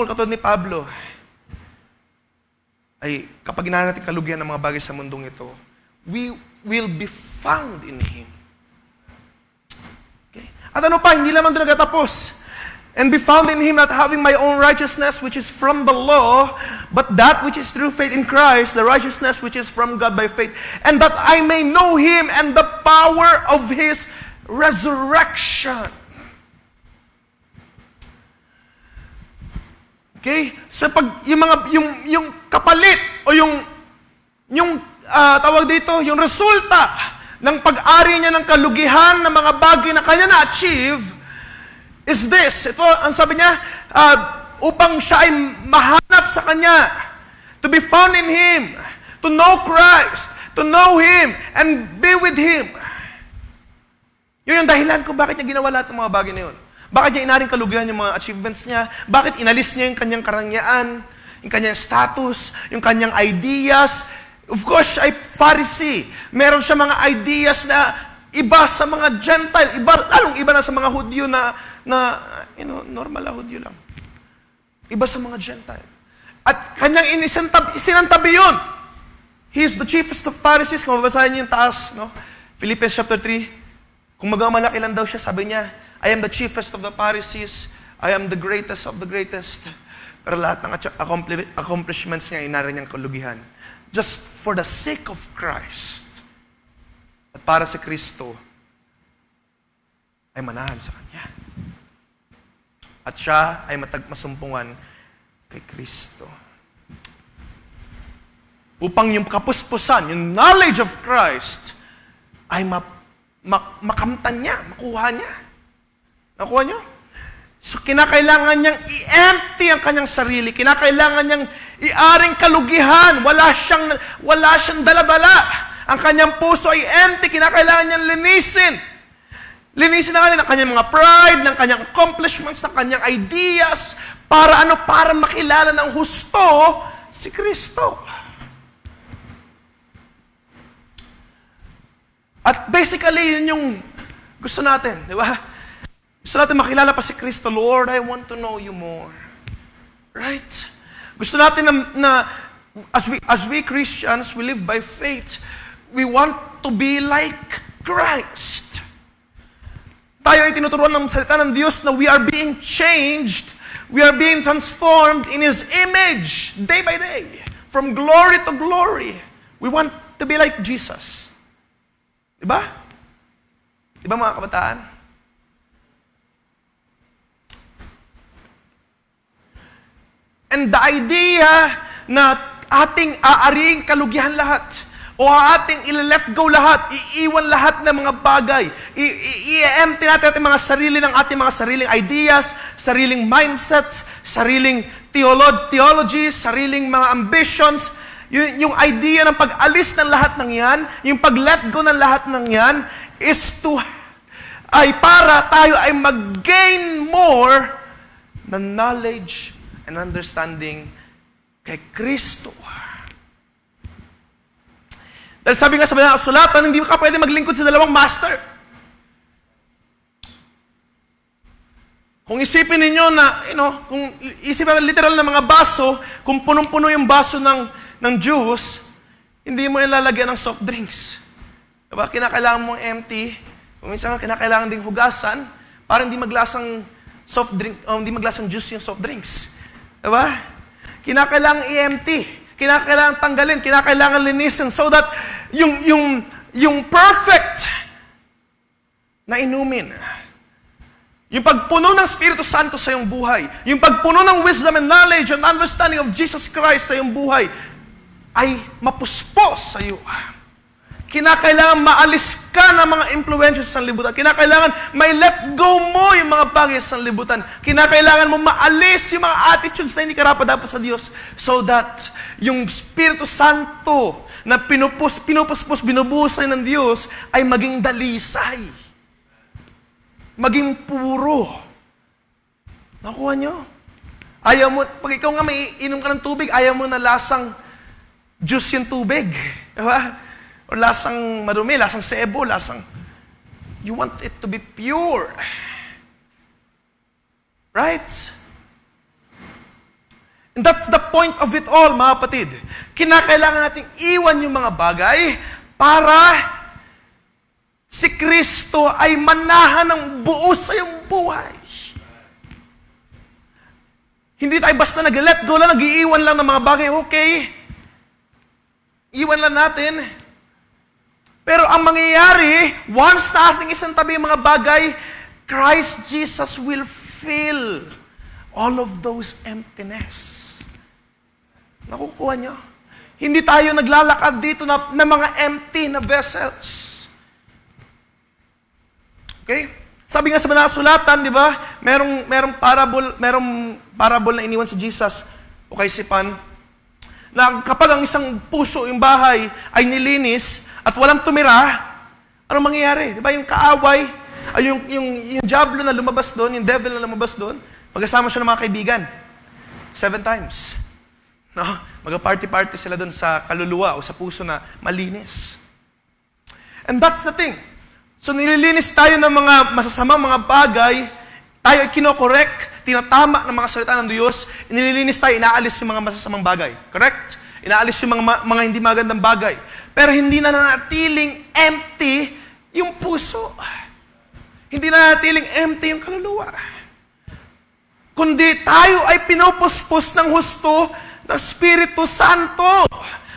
Speaker 2: katulad ni Pablo, ay kapag inari natin kalugihan ng mga bagay sa mundong ito, we will be found in Him. Okay? At ano pa, hindi lamang doon nagtatapos. And be found in Him, not having my own righteousness, which is from the law, but that which is through faith in Christ, the righteousness which is from God by faith, and that I may know Him and the power of His resurrection. Okay? So pag yung kapalit o yung tawag dito, yung resulta ng pag-ari niya ng kalugihan ng mga bagay na kanya na-achieve is this. Ito, ang sabi niya, upang siya ay mahanap sa Kanya, to be found in Him, to know Christ, to know Him, and be with Him. Yun yung dahilan kung bakit niya ginawa lahat ng mga bagay na yun. Bakit niya inaring kalugihan yung mga achievements niya, bakit inalis niya yung kanyang karangyaan, yung kanyang status, yung kanyang ideas. Of course, siya ay Pharisee. Meron siya mga ideas na iba sa mga Gentile, lalong iba na sa mga Hudyo na normal na Hudyo lang. Iba sa mga Gentile. At kanyang isinantabi yun. He is the chiefest of Pharisees. Kung mabasahin niyo yung taas, no? Philippians chapter 3, kung magamalaki lang daw siya, sabi niya, I am the chiefest of the Pharisees. I am the greatest of the greatest. Pero lahat ng accomplishments niya, inari niyang kalugihan. Just for the sake of Christ. At para si Kristo, ay manahan sa Kanya. At siya ay masumpungan kay Kristo. Upang yung kapuspusan, yung knowledge of Christ, ay makamtan niya, makuha niya. Nakuha niyo? So, kinakailangan niyang i-empty ang kanyang sarili. Kinakailangan niyang i-aring kalugihan. Wala siyang dala-dala. Ang kanyang puso ay empty. Kinakailangan niyang linisin. Linisin na ng kanyang mga pride, ng kanyang accomplishments, ng kanyang ideas. Para ano? Para makilala ng husto si Kristo. At basically, yun yung gusto natin. Di ba? Gusto natin makilala pa si Kristo. Lord, I want to know you more. Right? Gusto natin na as we Christians, we live by faith. We want to be like Christ. Tayo ay tinuturuan ng salita ng Diyos na we are being changed. We are being transformed in His image day by day. From glory to glory. We want to be like Jesus. Diba? Diba mga kabataan? And the idea na ating aaring kalugihan lahat, o ating i-let go lahat, iiwan lahat ng mga bagay, i-empty natin ating mga sarili ng ating mga sariling ideas, sariling mindsets, sariling theology, sariling mga ambitions, yung idea ng pag-alis ng lahat ng yan, yung pag-let go ng lahat ng yan, ay para tayo ay mag-gain more na knowledge and understanding kay Kristo. Dahil sabi nga sa banal na kasulatan, hindi ka pwede maglingkod sa dalawang master. Kung isipin ninyo na, kung isipin natin literal na mga baso, kung punong-puno yung baso ng juice, hindi mo ilalagyan ng soft drinks. Diba? Kinakailangan mong empty. Kung minsan kinakailangan ding hugasan, para hindi maglasang soft drink, hindi maglasang juice yung soft drinks. Diba? Kinakailangan i-empty. Kinakailangan tanggalin. Kinakailangan linisin so that yung perfect na inumin, yung pagpuno ng Espiritu Santo sa iyong buhay, yung pagpuno ng wisdom and knowledge and understanding of Jesus Christ sa iyong buhay, ay mapuspos sa iyo. Kinakailangan maalis ka ng mga influences sa libutan. Kinakailangan may let go mo yung mga bagay sa libutan. Kinakailangan mo maalis yung mga attitudes na hindi karapat-dapat sa Diyos so that yung Espiritu Santo na binubuhos ng Diyos ay maging dalisay. Maging puro. Nakuha nyo? Ayaw mo, pag ikaw nga may inom ka ng tubig, ayaw mo na lasang juice yung tubig. Diba? O lasang marumi, lasang sebo, you want it to be pure. Right? And that's the point of it all, mga kapatid. Kinakailangan nating iwan yung mga bagay para si Kristo ay manahan ng buo sa iyong buhay. Hindi tayo basta nag-let go lang, nag-iiwan lang ng mga bagay, okay. Iwan lang natin. Pero ang mangyayari, once taas ng isang tabi yung mga bagay, Christ Jesus will fill all of those emptiness. Nakukuha niyo? Hindi tayo naglalakad dito na mga empty na vessels. Okay? Sabi nga sa banal na kasulatan, di ba? Merong parable na iniwan si Jesus o kay si Pan, na kapag ang isang puso, yung bahay, ay nilinis at walang tumira, ano mangyayari? Di ba? Yung kaaway, ay yung diablo na lumabas doon, yung devil na lumabas doon, magkasama siya ng mga kaibigan. 7 times. No? Mag-party-party sila doon sa kaluluwa o sa puso na malinis. And that's the thing. So nililinis tayo ng mga masasamang mga bagay, tayo ay kinokorek, tinatama ng mga salita ng Diyos, nililinis tayo, inaalis yung mga masasamang bagay. Correct? Inaalis yung mga hindi magandang bagay. Pero hindi na nanatiling empty yung puso. Hindi na nanatiling empty yung kaluluwa. Kundi tayo ay pinupuspos ng husto ng Espiritu Santo.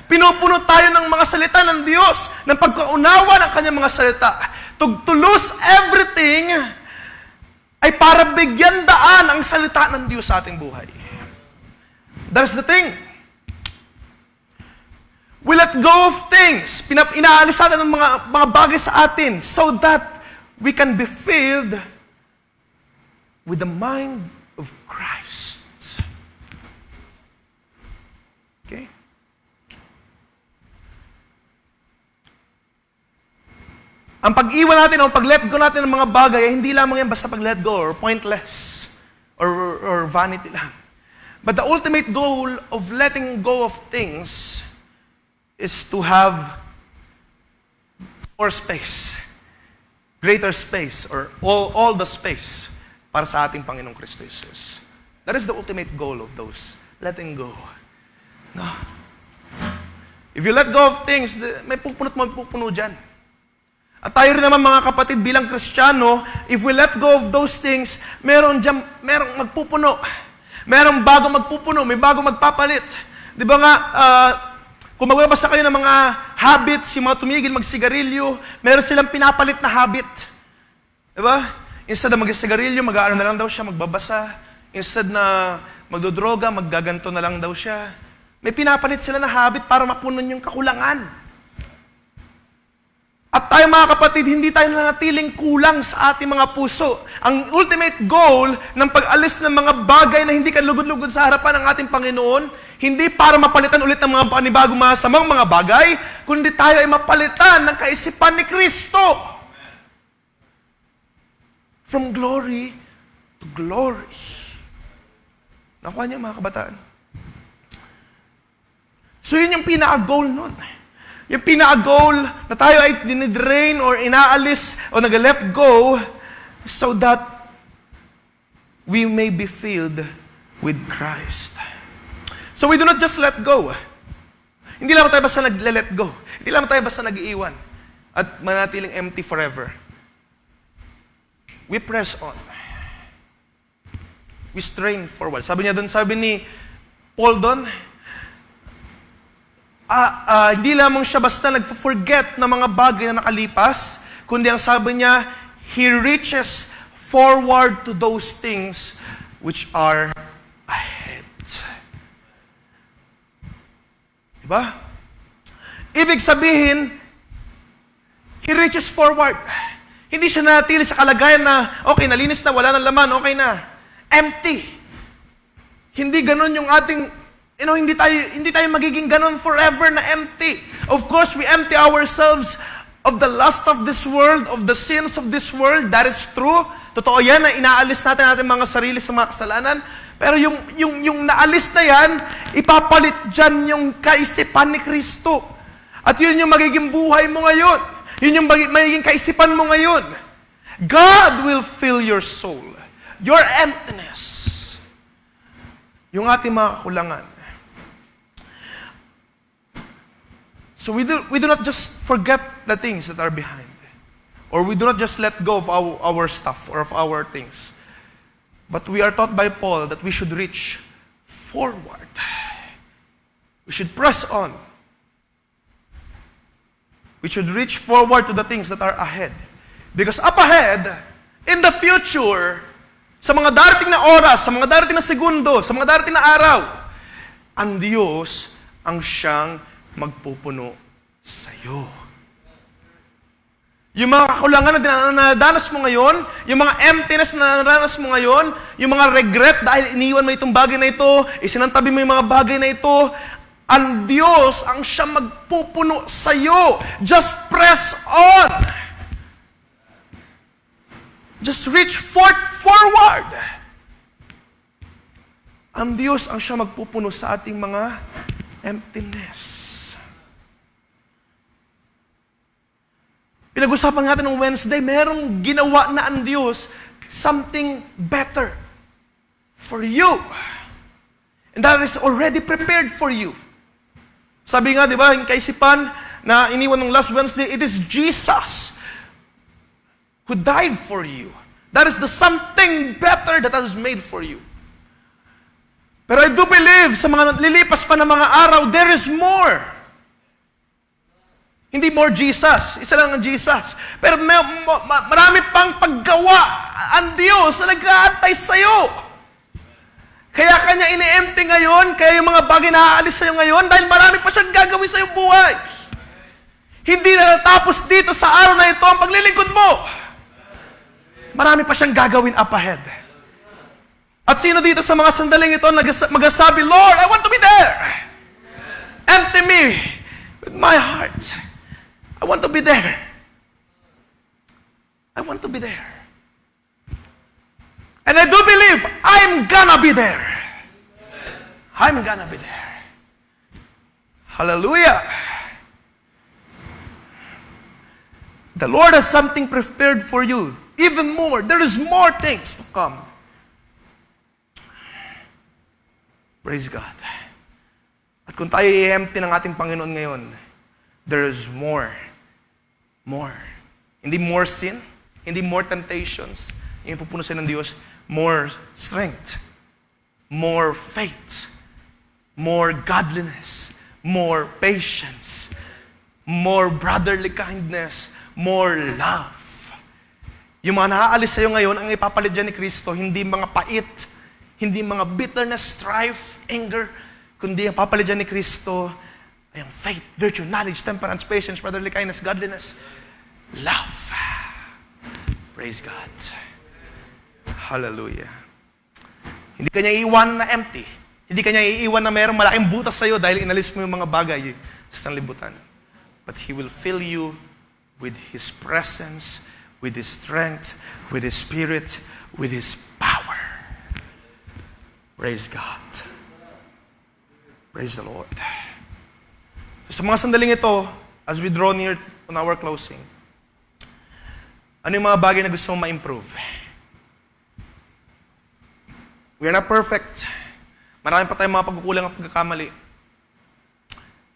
Speaker 2: Pinupuno tayo ng mga salita ng Diyos, ng pagkaunawa ng kanyang mga salita. To lose everything ay para bigyan daan ang salita ng Diyos sa ating buhay. That's the thing. We let go of things. Inaalis natin ng mga bagay sa atin so that we can be filled with the mind of Christ. Okay? Ang pag-iwan natin, ang pag-let go natin ng mga bagay, hindi lamang yan basta pag-let go or pointless or vanity lang. But the ultimate goal of letting go of things is to have more space, greater space, or all the space para sa ating Panginoong Kristo Jesus. That is the ultimate goal of those letting go. No. If you let go of things, may pupuno dyan. At tayo rin naman mga kapatid bilang Kristiyano, if we let go of those things, merong magpupuno. Merong bago magpupuno, may bago magpapalit. Di ba nga, kung magbabasa kayo ng mga habits, yung mga tumigil magsigarilyo, meron silang pinapalit na habit. Di ba? Instead na mag-sigarilyo, mag-aano na lang daw siya, magbabasa. Instead na magdodroga, maggaganto na lang daw siya. May pinapalit sila na habit para mapunan yung kakulangan. At tayo mga kapatid, hindi tayo nanatiling kulang sa ating mga puso. Ang ultimate goal ng pag-alis ng mga bagay na hindi kalugod-lugod sa harapan ng ating Panginoon, hindi para mapalitan ulit ng mga panibagong masamang mga bagay, kundi tayo ay mapalitan ng kaisipan ni Kristo. From glory to glory. Nakuha niyo mga kabataan? So yun yung pinaka-goal nun. Yung pinaka-goal na tayo ay dinidrain or inaalis o nag-let go so that we may be filled with Christ. So we do not just let go. Hindi lang tayo basta nag-let go. Hindi lang tayo basta nag-iiwan at manatiling empty forever. We press on. We strain forward. Sabi ni Paul doon, hindi lamang siya basta nag-forget ng mga bagay na nakalipas, kundi ang sabi niya, he reaches forward to those things which are ahead. Diba? Ibig sabihin, he reaches forward. Hindi siya natili sa kalagayan na, okay, nalinis na, wala nang laman, okay na. Empty. Hindi ganun yung ating hindi tayo magiging ganon forever na empty. Of course, we empty ourselves of the lust of this world, of the sins of this world. That is true. Totoo yan na inaalis natin ating mga sarili sa mga kasalanan. Pero yung naalis na yan, ipapalit dyan yung kaisipan ni Kristo. At yun yung magiging buhay mo ngayon. Yun yung magiging kaisipan mo ngayon. God will fill your soul. Your emptiness. Yung ating mga kakulangan. So we do not just forget the things that are behind. Or we do not just let go of our stuff or of our things. But we are taught by Paul that we should reach forward. We should press on. We should reach forward to the things that are ahead. Because up ahead, in the future, sa mga darating na oras, sa mga darating na segundo, sa mga darating na araw, ang Diyos ang siyang magpupuno sa'yo. Yung mga kakulangan na dinadanas mo ngayon, yung mga emptiness na naranas mo ngayon, yung mga regret dahil iniwan mo itong bagay na ito, isinantabi mo yung mga bagay na ito, ang Diyos ang siyang magpupuno sa'yo. Just press on. Just reach forward. Ang Diyos ang siyang magpupuno sa ating mga emptiness. Pinag-usapan natin ng Wednesday, merong ginawa na ang Diyos something better for you. And that is already prepared for you. Sabi nga, di ba, yung kaisipan na iniwan ng last Wednesday, it is Jesus who died for you. That is the something better that has made for you. Pero I do believe sa mga lilipas pa ng mga araw, there is more. Hindi more Jesus. Isa lang ang Jesus. Pero marami pang paggawa ang Diyos na nag-aantay sa'yo. Kaya kanya ini-empty ngayon, kaya yung mga bagay na aalis sa'yo ngayon, dahil marami pa siyang gagawin sa'yo buhay. Hindi na natapos dito sa araw na ito ang paglilingkod mo. Marami pa siyang gagawin up ahead. At sino dito sa mga sandaling ito magasabi, Lord, I want to be there. Empty me with my heart. I want to be there. I want to be there. And I do believe I'm gonna be there. I'm gonna be there. Hallelujah. The Lord has something prepared for you. Even more. There is more things to come. Praise God. At kung tayo i-empty ng ating Panginoon ngayon, there is more. More. Hindi more sin, hindi more temptations. Yung pupuno sa'yo ng Diyos, more strength, more faith, more godliness, more patience, more brotherly kindness, more love. Yung mga naaalis sa'yo ngayon, ang ipapalit dyan ni Kristo, hindi mga pait, hindi mga bitterness, strife, anger, kundi ang papalit dyan ni Kristo ay ang faith, virtue, knowledge, temperance, patience, brotherly kindness, godliness. love. Praise God. Hallelujah. Hindi ka niya iiwan na empty. Hindi ka niya iiwan na mayroong malaking butas sa'yo dahil inalis mo yung mga bagay sa sanlibutan. But He will fill you with His presence, with His strength, with His Spirit, with His power. Praise God. Praise the Lord. Sa mga sandaling ito, as we draw near on our closing, ano yung mga bagay na gusto mong ma-improve? We are not perfect. Marami pa tayong mga pagkukulang at pagkakamali.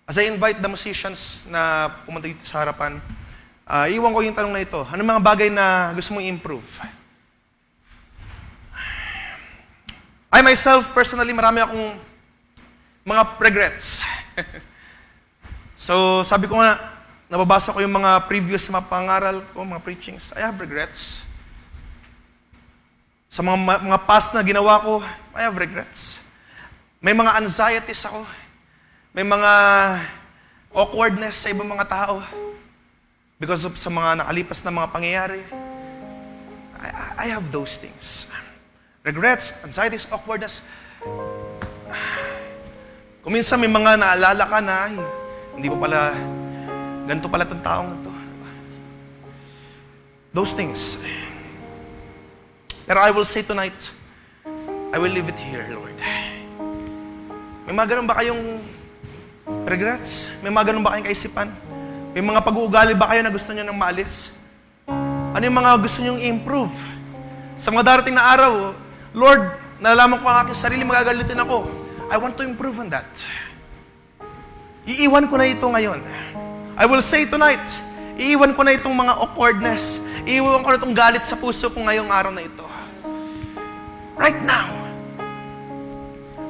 Speaker 2: As I invite the musicians na pumunta dito sa harapan, iwan ko yung tanong na ito. Ano mga bagay na gusto mong improve? I myself, personally, marami akong mga regrets. So, sabi ko nga, nababasa ko yung mga previous mga pangaral ko, mga preachings. I have regrets. Sa mga past na ginawa ko, I have regrets. May mga anxieties ako. May mga awkwardness sa ibang mga tao. Because of sa mga nakalipas na mga pangyayari. I have those things. Regrets, anxieties, awkwardness. Kung minsan may mga naalala ka na, hindi pa pala, ganito pala itong taong ito. Those things. Pero I will say tonight, I will leave it here, Lord. May mga ganun ba kayong regrets? May mga ganun ba kayong kaisipan? May mga pag-uugali ba kayo na gusto nyo nang maalis? Ano yung mga gusto nyo i-improve? Sa mga darating na araw, Lord, nalalaman ko ang aking sarili, magagalitin ako. I want to improve on that. Iiwan ko na ito ngayon. I will say tonight, iiwan ko na itong mga awkwardness. Iiwan ko na itong galit sa puso ko ngayong araw na ito. Right now.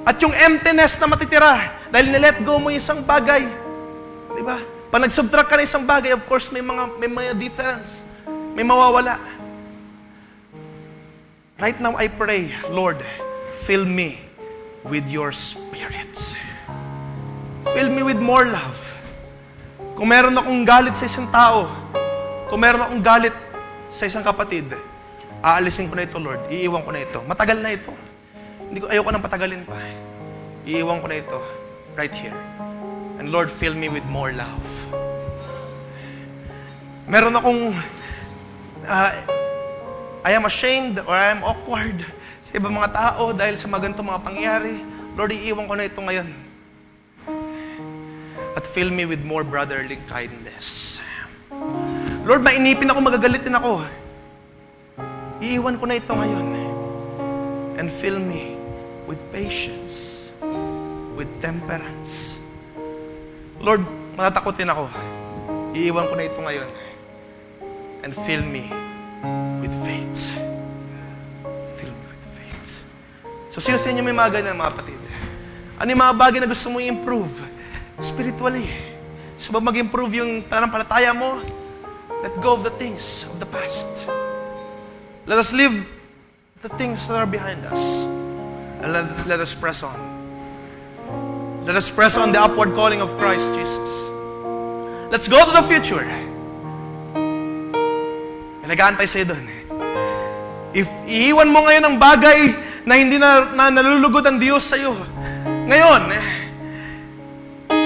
Speaker 2: At yung emptiness na matitira, dahil nilet go mo yung isang bagay. Di ba? Pag nag-subtract ka na isang bagay, of course, may mga difference. May mawawala. Right now, I pray, Lord, fill me with your Spirit. Fill me with more love. Kung meron akong galit sa isang tao, kung meron akong galit sa isang kapatid, aalisin ko na ito, Lord. Iiwan ko na ito. Matagal na ito. Ayoko nang patagalin pa. Iiwan ko na ito. Right here. And Lord, fill me with more love. Meron akong I am ashamed or I am awkward sa ibang mga tao dahil sa mga ganitong mga pangyayari. Lord, iiwan ko na ito ngayon. At fill me with more brotherly kindness. Lord, mainipin ako, magagalitin ako. Iiwan ko na ito ngayon. And fill me with patience, with temperance. Lord, matatakotin ako. Iiwan ko na ito ngayon. And fill me with faith. Fill me with faith. So, sino sa inyo may mga ganyan, mga kapatid? Ano yung mga bagay na gusto mo i-improve? Spiritually. So, ba mag-improve yung pananampalataya mo? Let go of the things of the past. Let us leave the things that are behind us. And let us press on. Let us press on the upward calling of Christ Jesus. Let's go to the future. May nag-aantay sa'yo doon. If iiwan mo ngayon ang bagay na hindi na nalulugod ang Diyos sa'yo, ngayon,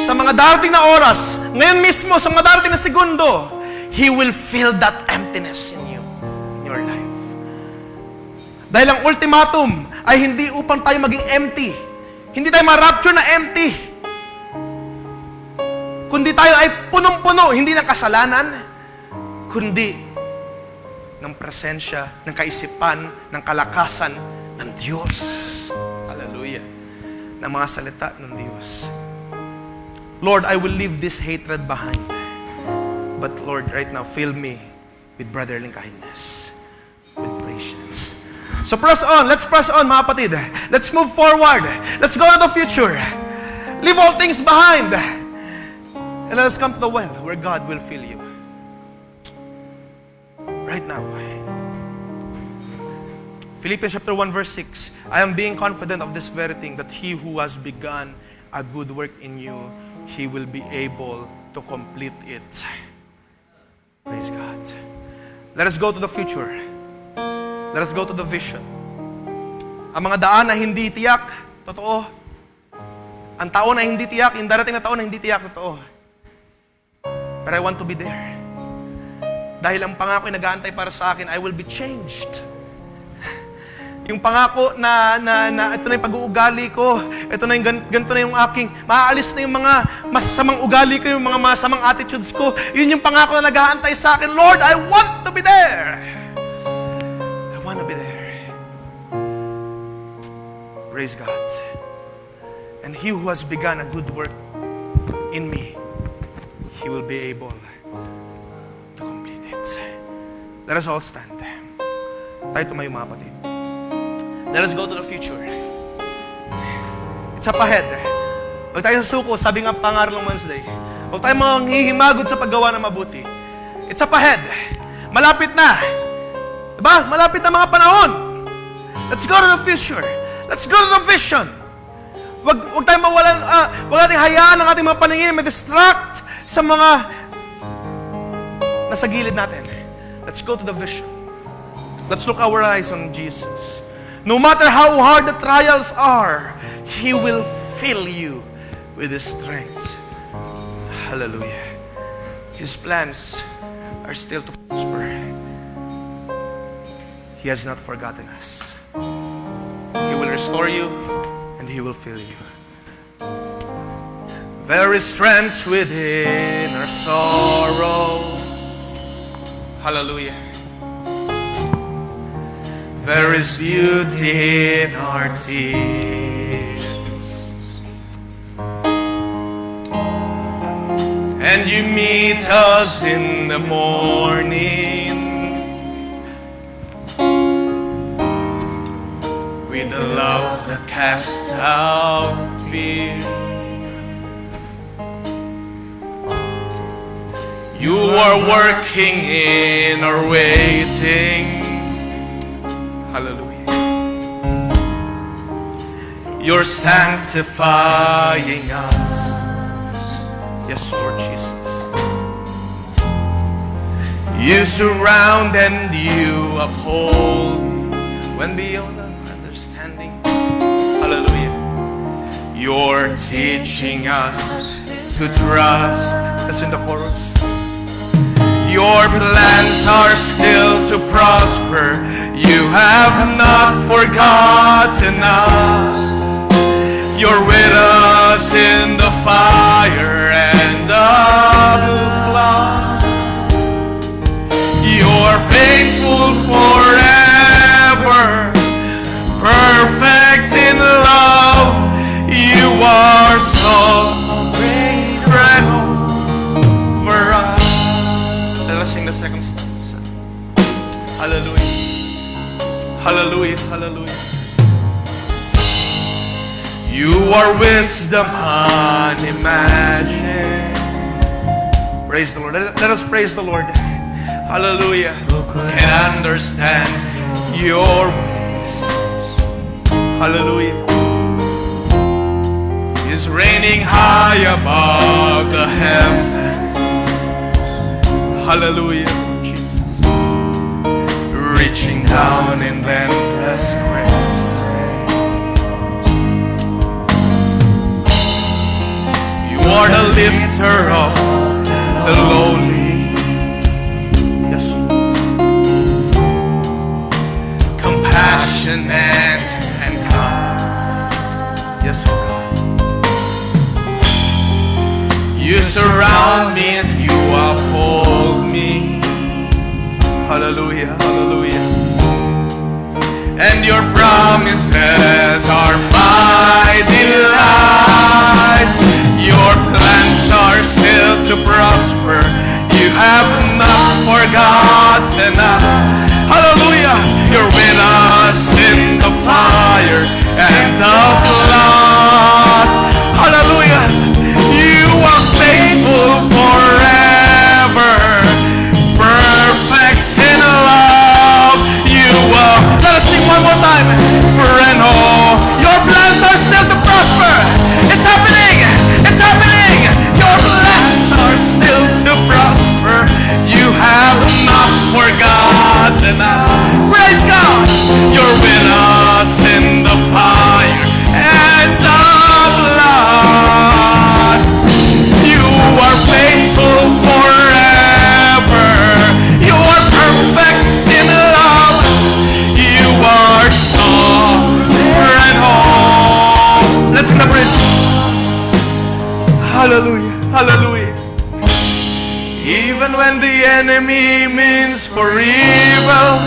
Speaker 2: sa mga darating na oras, ngayon mismo, sa mga darating na segundo, He will fill that emptiness in you, in your life. Dahil ang ultimatum ay hindi upang tayo maging empty. Hindi tayo ma-rapture na empty. Kundi tayo ay punong-puno, hindi ng kasalanan, kundi ng presensya, ng kaisipan, ng kalakasan ng Diyos. Hallelujah. Ng mga salita ng Diyos. Lord, I will leave this hatred behind. But Lord, right now, fill me with brotherly kindness, with patience. So press on. Let's press on, mga kapatid. Let's move forward. Let's go to the future. Leave all things behind. And let us come to the well where God will fill you. Right now. Philippians chapter 1 verse 6. I am being confident of this very thing, that He who has begun a good work in you, He will be able to complete it Praise God. Let us go to the future. Let us go to the vision. Ang mga daan na hindi tiyak, totoo. Ang taon na hindi tiyak, yung darating na taon na hindi tiyak, totoo. But I want to be there. Dahil ang pangako ay nag-aantay para sa akin, I will be changed. Yung pangako na ito na yung pag-uugali ko, ito na yung ganito na yung aking, maaalis na yung mga masasamang ugali ko, yung mga masamang attitudes ko, yun yung pangako na nag-aantay sa akin. Lord, I want to be there. I want to be there. Praise God. And He who has begun a good work in me, He will be able to complete it. Let us all stand. Tayo tumayo mga kapatid. Let us go to the future. It's up ahead. Huwag tayo susuko, sabi nga pangaral ng Wednesday. Huwag tayo manghihimagod sa paggawa ng mabuti. It's up ahead. Malapit na. Diba? Malapit na mga panahon. Let's go to the future. Let's go to the vision. Huwag tayo mawalan, huwag natin hayaan ang ating mga paningin ma-distract sa mga nasa gilid natin. Let's go to the vision. Let's look our eyes on Jesus. No matter how hard the trials are, He will fill you with His strength. Hallelujah. His plans are still to prosper. He has not forgotten us. He will restore you and He will fill you. There is strength within our sorrow. Hallelujah. There is beauty in our tears. And you meet us in the morning with a love that casts out fear. You are working in our waiting. Hallelujah. You're sanctifying us. Yes, Lord Jesus. You surround and you uphold when beyond understanding. Hallelujah. You're teaching us to trust. That's in the chorus. Your plans are still to prosper. You have not forgotten us. You're with us in the fire and the flood. You're faithful forever, perfect in love. You are sovereign over us. Let's sing the second stanza. Hallelujah. Hallelujah. Hallelujah. You are wisdom unimagined. Praise the Lord. Let us praise the Lord. Hallelujah. Can understand your ways. Hallelujah. Is reigning high above the heavens. Hallelujah, Jesus. Reaching down in endless grace. You are the lifter of the lowly. Yes, Lord. Compassionate and kind. Yes, Lord. You surround me and you uphold me. Hallelujah, hallelujah. And your promises are my delight. Your plans are still to prosper. You have not forgotten us. Hallelujah. You're with us in the fire and the flood. Hallelujah. You are faithful forever, perfect in love. You are. Let us sing one more time. Friend, oh, your plans are still to prosper. It's happening. It's happening. Your plans Even when the enemy means for evil,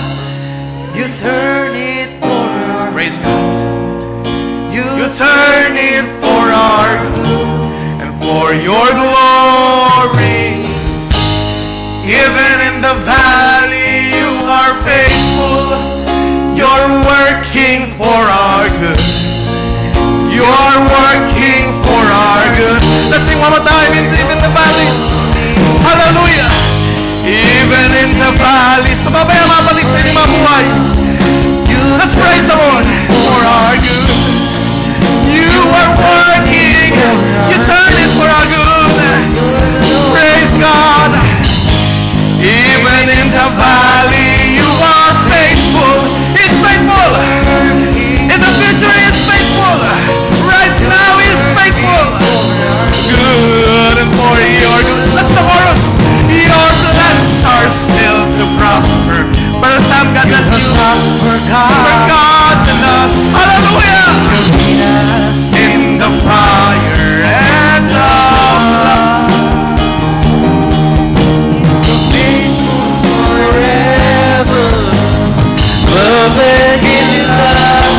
Speaker 3: You turn it for our
Speaker 2: praise God.
Speaker 3: You
Speaker 2: You turn it for our good and for your glory. Even in the valley, you are faithful. You're working for our good. You are working for our good. Let's sing one more time. Even the valleys. Hallelujah. Even in the valleys. Tumabay ang mga palit sa inyong mga buhay. Let's praise the Lord for our good. You are working. You turn it for our good. Praise God. Even in the valley, you are faithful. He's faithful. In the future, He is faithful. Right now, He is faithful. Good and for your good. Let's the chorus. Your plans are still to prosper. But some God bless you. For God and us. Hallelujah. In the fire and the blood.
Speaker 1: Perfect in your love,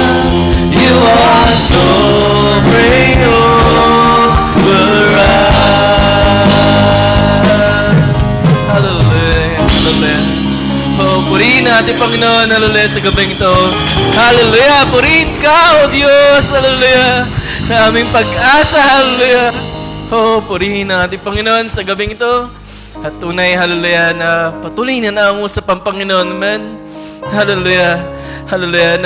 Speaker 1: you are sovereign over us. Hallelujah, hallelujah. Oh, purihin natin, Panginoon, hallelujah, sa gabing ito. Hallelujah, purihin ka, O Diyos, hallelujah, na aming pag-asa, hallelujah. Oh, purihin natin, Panginoon, sa gabing ito. At tunay, hallelujah, na patuloy na naangusap ang Panginoon, amen. Hallelujah. Hallelujah.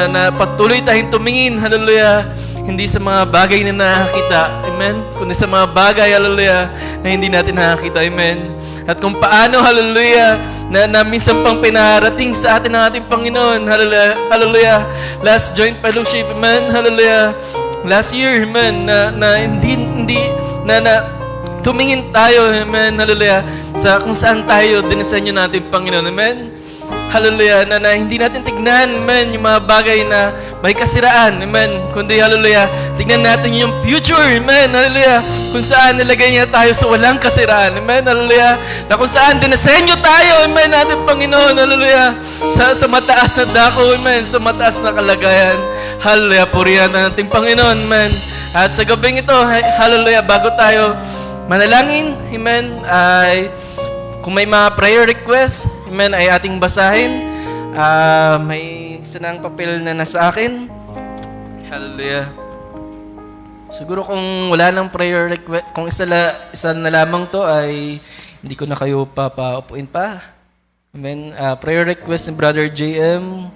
Speaker 1: Na patuloy tayong tumingin. Hallelujah. Hindi sa mga bagay na nakakita. Amen. Kundi sa mga bagay, hallelujah, na hindi natin nakakita. Amen. At kung paano, hallelujah, na minsan pang pinarating sa atin ng ating Panginoon. Hallelujah. Hallelujah. Last joint fellowship. Amen. Hallelujah. Last year, amen, na tumingin tayo, amen, hallelujah, sa kung saan tayo dinisenyo natin, Panginoon, amen. Hallelujah, na hindi natin tignan, amen, yung mga bagay na may kasiraan, amen, kundi, hallelujah, tignan natin yung future, amen, hallelujah, kung saan nilagay niya tayo sa walang kasiraan, amen, hallelujah, na kung saan dinisenyo tayo, amen, natin, Panginoon, hallelujah, sa mataas na dako, amen, sa mataas na kalagayan, hallelujah, purihan na natin, Panginoon, amen. At sa gabing ito, hallelujah, bago tayo manalangin, amen, ay kung may mga prayer requests, amen, ay ating basahin. May sanang papel na nasa akin. Hallelujah. Siguro kung wala nang prayer request, kung isa na lamang to, ay hindi ko na kayo papaupuin pa. Amen. Prayer request ni Brother JM.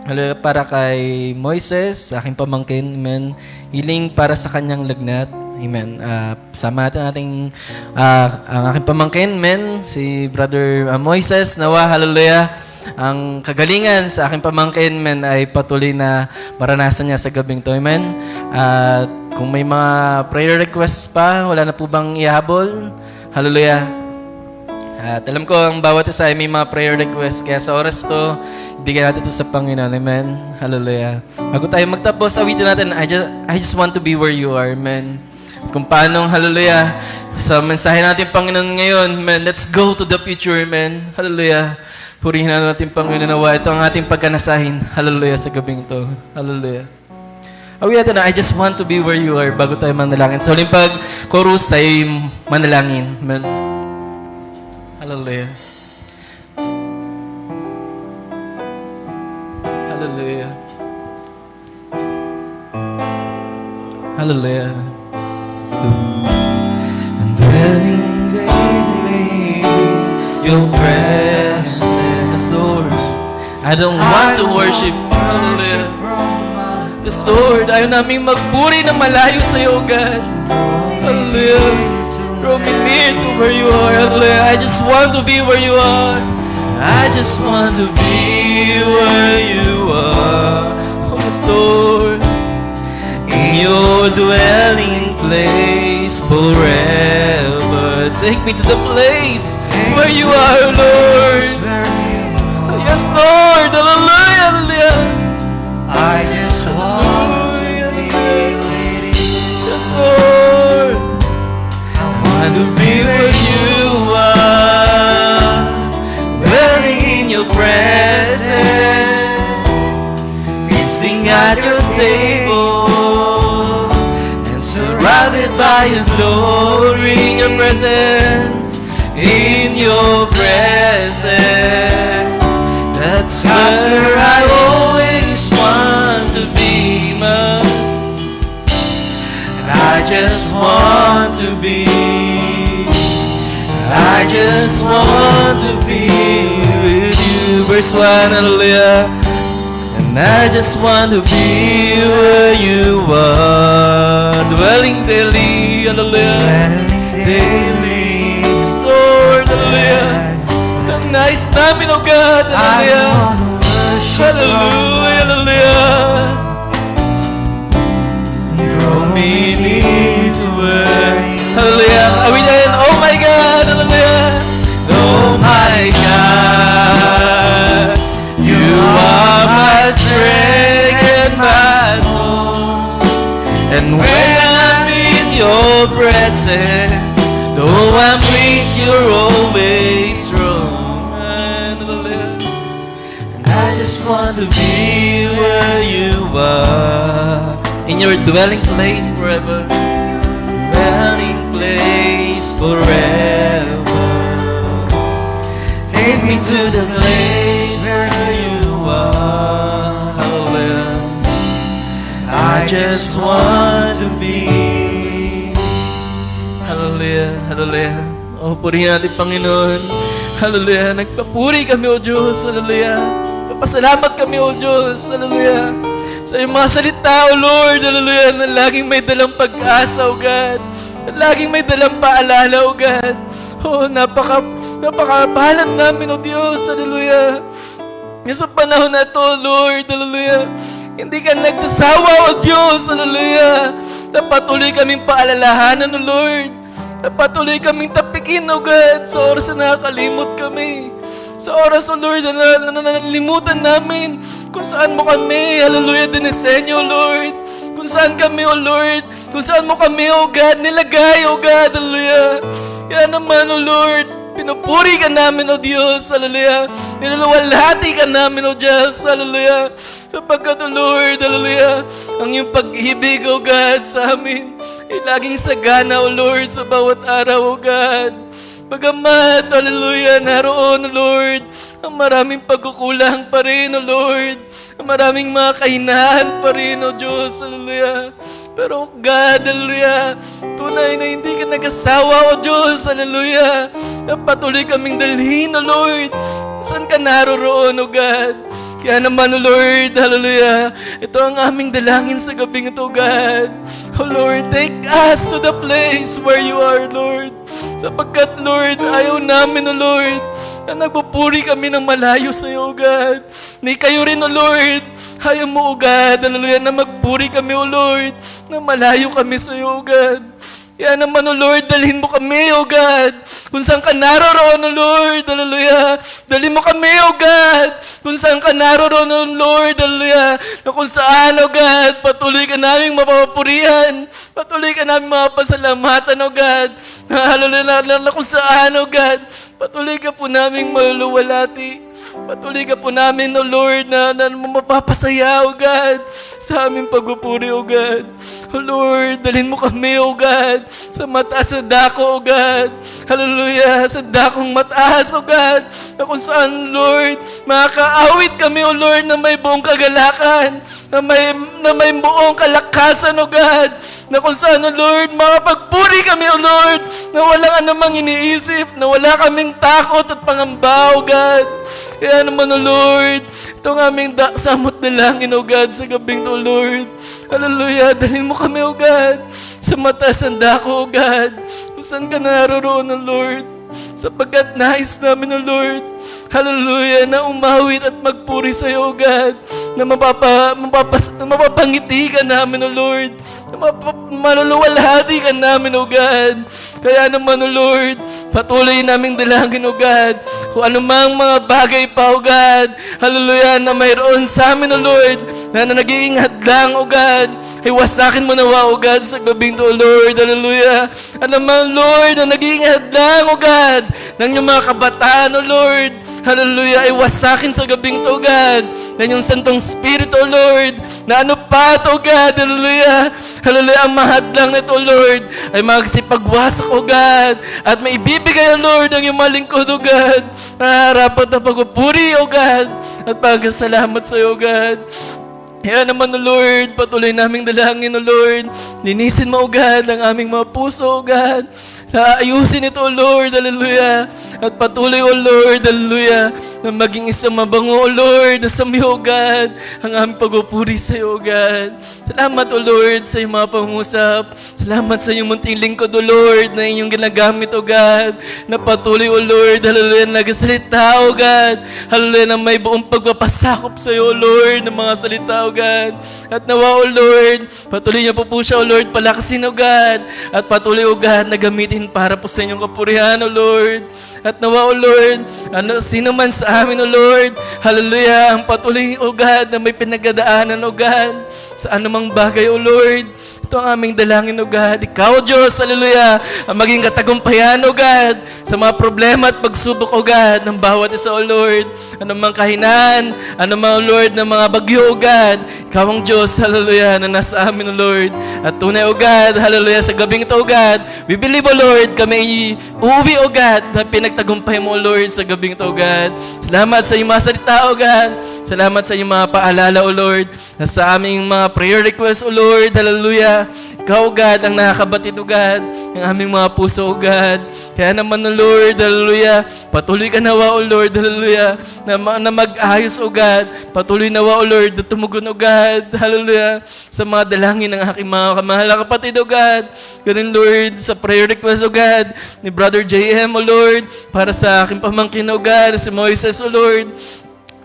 Speaker 1: Hallelujah, para kay Moises, sa aking pamangkin. Amen. Healing para sa kanyang lagnat. Amen. Sama natin ang aking pamangkin, amen, si Brother Moises. Nawa, hallelujah, ang kagalingan sa aking pamangkin, amen, ay patuloy na maranasan niya sa gabing to, amen. At kung may mga prayer requests pa, wala na po bang ihabol? Hallelujah. At alam ko, ang bawat isa ay may mga prayer requests, kaya sa oras to, ibigay natin ito sa Panginoon, amen. Hallelujah. Bago tayo magtapos, awitin natin, I just want to be where you are, amen. Kung paano, hallelujah, sa mensahe natin, Panginoon, ngayon, man, let's go to the future, man. Hallelujah. Purihin natin, Panginoon, nawa ito ang ating pagkanasahin. Hallelujah, sa gabing ito. Hallelujah. Awi natin na, I just want to be where you are, bago tayo manalangin. Sa huling pag-chorus, tayo manalangin, man. Hallelujah. Hallelujah. Hallelujah. And dwelling daily your presence, Lord. I don't want to worship, hallelujah. Yes, Lord, ayaw namin magpuri na malayo sa iyo, God. Hallelujah. Draw me near to where you are, hallelujah. I just want to be where you are. I just want to be where you are. Oh, yes, Lord. In your dwelling place forever. Take me to the place where you are, Lord. Yes, Lord. Hallelujah, hallelujah.
Speaker 3: I just want to be with you.
Speaker 1: Yes, Lord. I want to be where you are. your glory, in your presence, in your presence. That's where I always want to be, man. And I just want to be. I just want to be with you. Verse 1, hallelujah. And I just want to be where you are. Dwelling daily, hallelujah. Daily, yes, Lord, hallelujah. Ang nais namin, oh God, hallelujah. Hallelujah, hallelujah. Draw me near to where, hallelujah. Are we there? Oh my God, hallelujah. Oh my God, you are my strength and my soul. And when I'm in your presence, though I'm weak, you're always strong. Hallelujah. And I just want to be where you are, in your dwelling place forever. Dwelling place forever. Take me to the place where you are. Hallelujah. I just want to be. Hallelujah. Hallelujah. Oh, purihin natin, Panginoon. Hallelujah. Nagpapuri kami, O Diyos. Hallelujah. Papasalamat kami, O Diyos. Hallelujah. Sa iyong mga salita, O Lord. Hallelujah. Na laging may dalang pag-asa, O God. Na laging may dalang paalala, O God. Oh, napakabahalat namin, O Diyos. Hallelujah. Yung sa panahon na ito, Lord. Hallelujah. Hindi ka nagsasawa, O Diyos. Hallelujah. Na patuloy kaming paalalahanan, O Lord. Na patuloy kaming tapikin, O God. Sa oras na nakakalimot kami. Sa oras, O Lord, na nalimutan namin kung saan mo kami, hallelujah, dinisenyo, Lord. Kung saan kami, O Lord. Kung saan mo kami, O God, nilagay, O God, hallelujah. Yan naman, O Lord. Pinupuri ka namin, O Diyos, hallelujah. Nilaluwalhati ka namin, O Diyos, hallelujah. Sapagkat, O Lord, hallelujah, ang iyong pag-ibig, O God, sa amin ay laging sagana, O Lord, sa bawat araw, O God. Bagamat, hallelujah, naroon, O Lord, ang maraming pagkukulang pa rin, O Lord. Ang maraming mga kahinaan pa rin, O Diyos, hallelujah. Pero God, hallelujah, tunay na hindi ka nag-asawa, O Diyos, hallelujah. Na patuloy kaming dalhin, O Lord. Saan ka naroroon, O God? Kaya naman, O Lord, hallelujah, ito ang aming dalangin sa gabing ito, God. O Lord, take us to the place where you are, Lord. Sapagkat, Lord, ayaw namin, O Lord, na nagpupuri kami ng malayo sa iyo, O God. Ni kayo rin, O Lord, ayaw mo, O God, hallelujah, na magpuri kami, O Lord, na malayo kami sa iyo, O God. Yan naman, O Lord, dalhin mo kami, O God. Kung saan ka naroroon, O Lord, hallelujah. Dalhin mo kami, O God. Kung saan ka naroroon, O Lord, hallelujah. Na kung saan, O God, patuloy ka naming mapapurihan. Patuloy ka naming mapasalamatan, O God. Na hallelujah, na kung saan, O God, patuloy ka po naming maluluwalhati. Patuloy ka po namin, O Lord, na mapapasaya, O God, sa aming pagpupuri, O God. O Lord, dalhin mo kami, O God, sa mataas na dako, O God. Hallelujah, sa dakong mataas, O God, na kung saan, Lord, makakaawit kami, O Lord, na may buong kagalakan, na may buong kalakasan, O God, na kung saan, O Lord, makapagpuri kami, O Lord, na walang anumang iniisip, na wala kaming takot at pangamba, O God. Kaya naman, O Lord, itong aming samot na langin, O God, sa gabing to, Lord. Hallelujah, dalhin mo kami, O God, sa mataas ng dako, O God. Kung saan ka naroroon, O Lord. Sapagkat nais namin, O Lord, hallelujah, na umawit at magpuri sa iyo, O God. Na mapapangiti ka namin, O Lord. Na maluluwalhati ka namin, O God. Kaya naman, O Lord, patuloy namin dalangin, O God, kung anumang mga bagay pa, O God, hallelujah, na mayroon sa amin, O Lord, na nagiging hadlang, O God, ay wasakin mo nawa, O God, sa gabing to, O Lord, hallelujah. Anumang, Lord, na nagiging hadlang, O God, ng iyong mga kabataan, O Lord, hallelujah, ay wasakin sa gabing to, O God. ng iyong Santong Espiritu, O Lord, na ano pa ito, O God, hallelujah, hallelujah, ang mahadlang nito, O Lord, ay magsipagwasak, O God, at maibibigay, O Lord, ang iyong malingkod, O God, na harapat na pagpupuri, O God, at pagkasalamat sa iyo, O God. Kaya naman, O Lord, patuloy naming dalangin, O Lord. Linisin mo, O God, ang aming mga puso, O God. Ayusin ito, O Lord, hallelujah. At patuloy, O Lord, hallelujah, na maging isang mabango, O Lord, na sami, O God, ang aming pagpupuri sa iyo, O God. Salamat, O Lord, sa iyong mga pangusap. Salamat sa iyong munting lingkod, O Lord, na inyong ginagamit, O God. Na patuloy, O Lord, hallelujah, nagsalita, O God. Hallelujah, na may buong pagpapasakop sa iyo, O Lord, ng mga salita, O God. At nawa, O Lord, patuloy niyo po siya, O Lord, palakasin, O God. At patuloy, O God, na gamitin para po sa inyong kapurihan, O Lord. At nawa, O Lord, sino man sa amin, O Lord, hallelujah, ang patuloy, O God, na may pinagdadaanan, O God, sa anumang bagay, O Lord. Ito ang aming dalangin, O God. Ikaw, Diyos, hallelujah, ang maging katagumpayan, O God, sa mga problema at pagsubok, O God, ng bawat isa, O Lord. Anumang kahinaan, anumang, O Lord, ng mga bagyo, O God. Ikaw ang Diyos, hallelujah, na nasa amin, O Lord. At tunay, O God, hallelujah, sa gabing ito, O God, we believe, O Lord, kami uuwi, O God, na pinagtagumpay mo, O Lord, sa gabing ito, O God. Salamat sa iyong mga salita, O God. Salamat sa iyong mga paalala, O Lord, na sa aming mga prayer requests, O Lord, hallelujah. Ikaw, O God, ang nakakabatid, O God, ng aming mga puso, O God. Kaya naman, O Lord, hallelujah, patuloy ka nawa, O Lord, hallelujah, na mag-ayos, O God. Patuloy nawa, O Lord, na tumugon, O God, hallelujah, sa mga dalangin ng aking mga kamahal na kapatid, O God. Ganun, Lord, sa prayer request, O God, ni Brother JM, O Lord, para sa aking pamangkin, O God, si Moises, O Lord.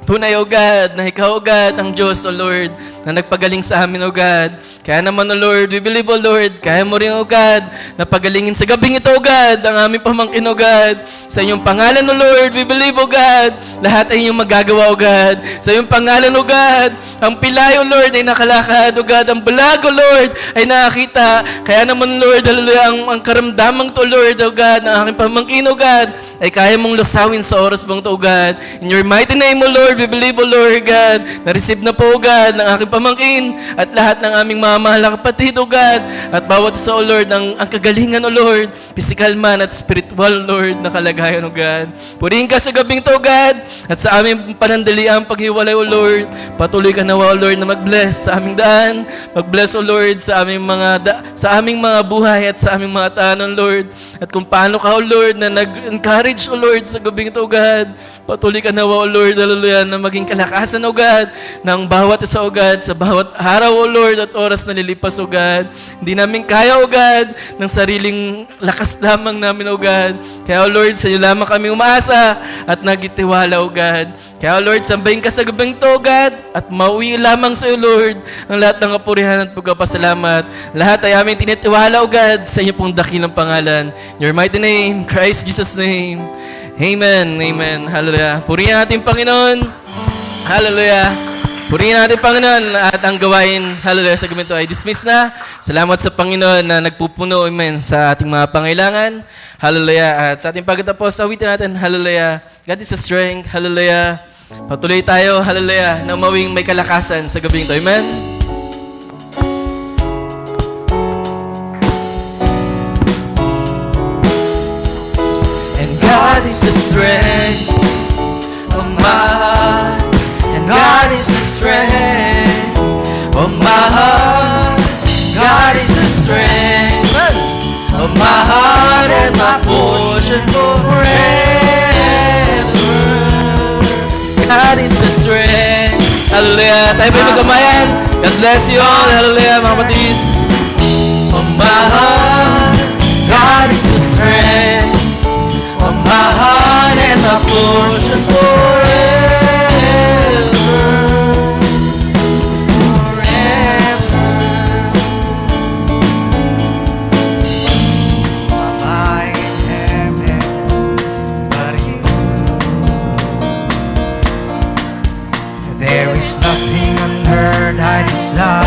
Speaker 1: Tunay, O God, na ikaw, O God, ang Diyos, O Lord, na nagpagaling sa amin, O God. Kaya naman, O Lord, we believe, O Lord, kaya mo rin, O God, na pagalingin sa gabing ito, O God, ang aming pamangkin, O God. Sa iyong pangalan, O Lord, we believe, O God, lahat ay iyong magagawa, O God. Sa iyong pangalan, O God, ang pilay, O Lord, ay nakalakad, O God. Ang balag, O Lord, ay nakakita. Kaya naman, Lord, hallelujah, ang karamdamang to, Lord, O God, ng aking pamangkin, O God, ay kaya mong lusawin sa oras bang to, O God. In your mighty name, O Lord, we believe, O Lord, God, na-receive na po, O God, ng aking pamangkin at lahat ng aming mga mahal na kapatid, O God. At bawat isa, O Lord, ang kagalingan, O Lord, physical man at spiritual, Lord, na kalagayan, O God. Purihin ka sa gabing to, O God, at sa aming panandaliang paghiwalay, O Lord. Patuloy ka nawa, O Lord, na mag-bless sa aming daan. Mag-bless, O Lord, sa aming mga buhay at sa aming mga tahanan, Lord. At kung paano ka, O Lord, na nag-encourage, O Lord, sa gabing ito, O God. Patuloy ka nawa, O Lord, hallelujah, na maging kalakasan, O God, ng bawat isa, O God, sa bawat araw, O Lord, at oras na lilipas, O God. Hindi namin kaya, O God, ng sariling lakas lamang namin, O God. Kaya, O Lord, sa iyo lamang kami umaasa at nagitiwala, O God. Kaya, O Lord, sambahin ka sa gabing ito, O God, at mauwi lamang sa iyo, Lord, ang lahat ng kapurihan at pagkapasalamat. Lahat ay aming tinitiwala, O God, sa iyo pong dakilang pangalan. In your mighty name, Christ Jesus' name. Amen. Amen. Hallelujah. Purihin natin, Panginoon. Hallelujah. Purihin natin, Panginoon, at ang gawain, hallelujah, sa gamin ito ay dismiss na. Salamat sa Panginoon na nagpupuno, amen, sa ating mga pangailangan. Hallelujah. At sa ating pagtatapos, awitin natin, hallelujah. God is a strength. Hallelujah. Patuloy tayo, hallelujah, na umawing may kalakasan sa gabing ito. Amen. God is the strength of my heart, and God is the strength of my heart. God is the strength of my heart and my portion forever. God is the strength. Hallelujah. Tayo ba'y magkamayan? God bless you all. Hallelujah, mga kapatid. Of my heart, God is the strength of my heart and my portion forever, forever.
Speaker 3: Am I in heaven but you? There is nothing on earth I desire.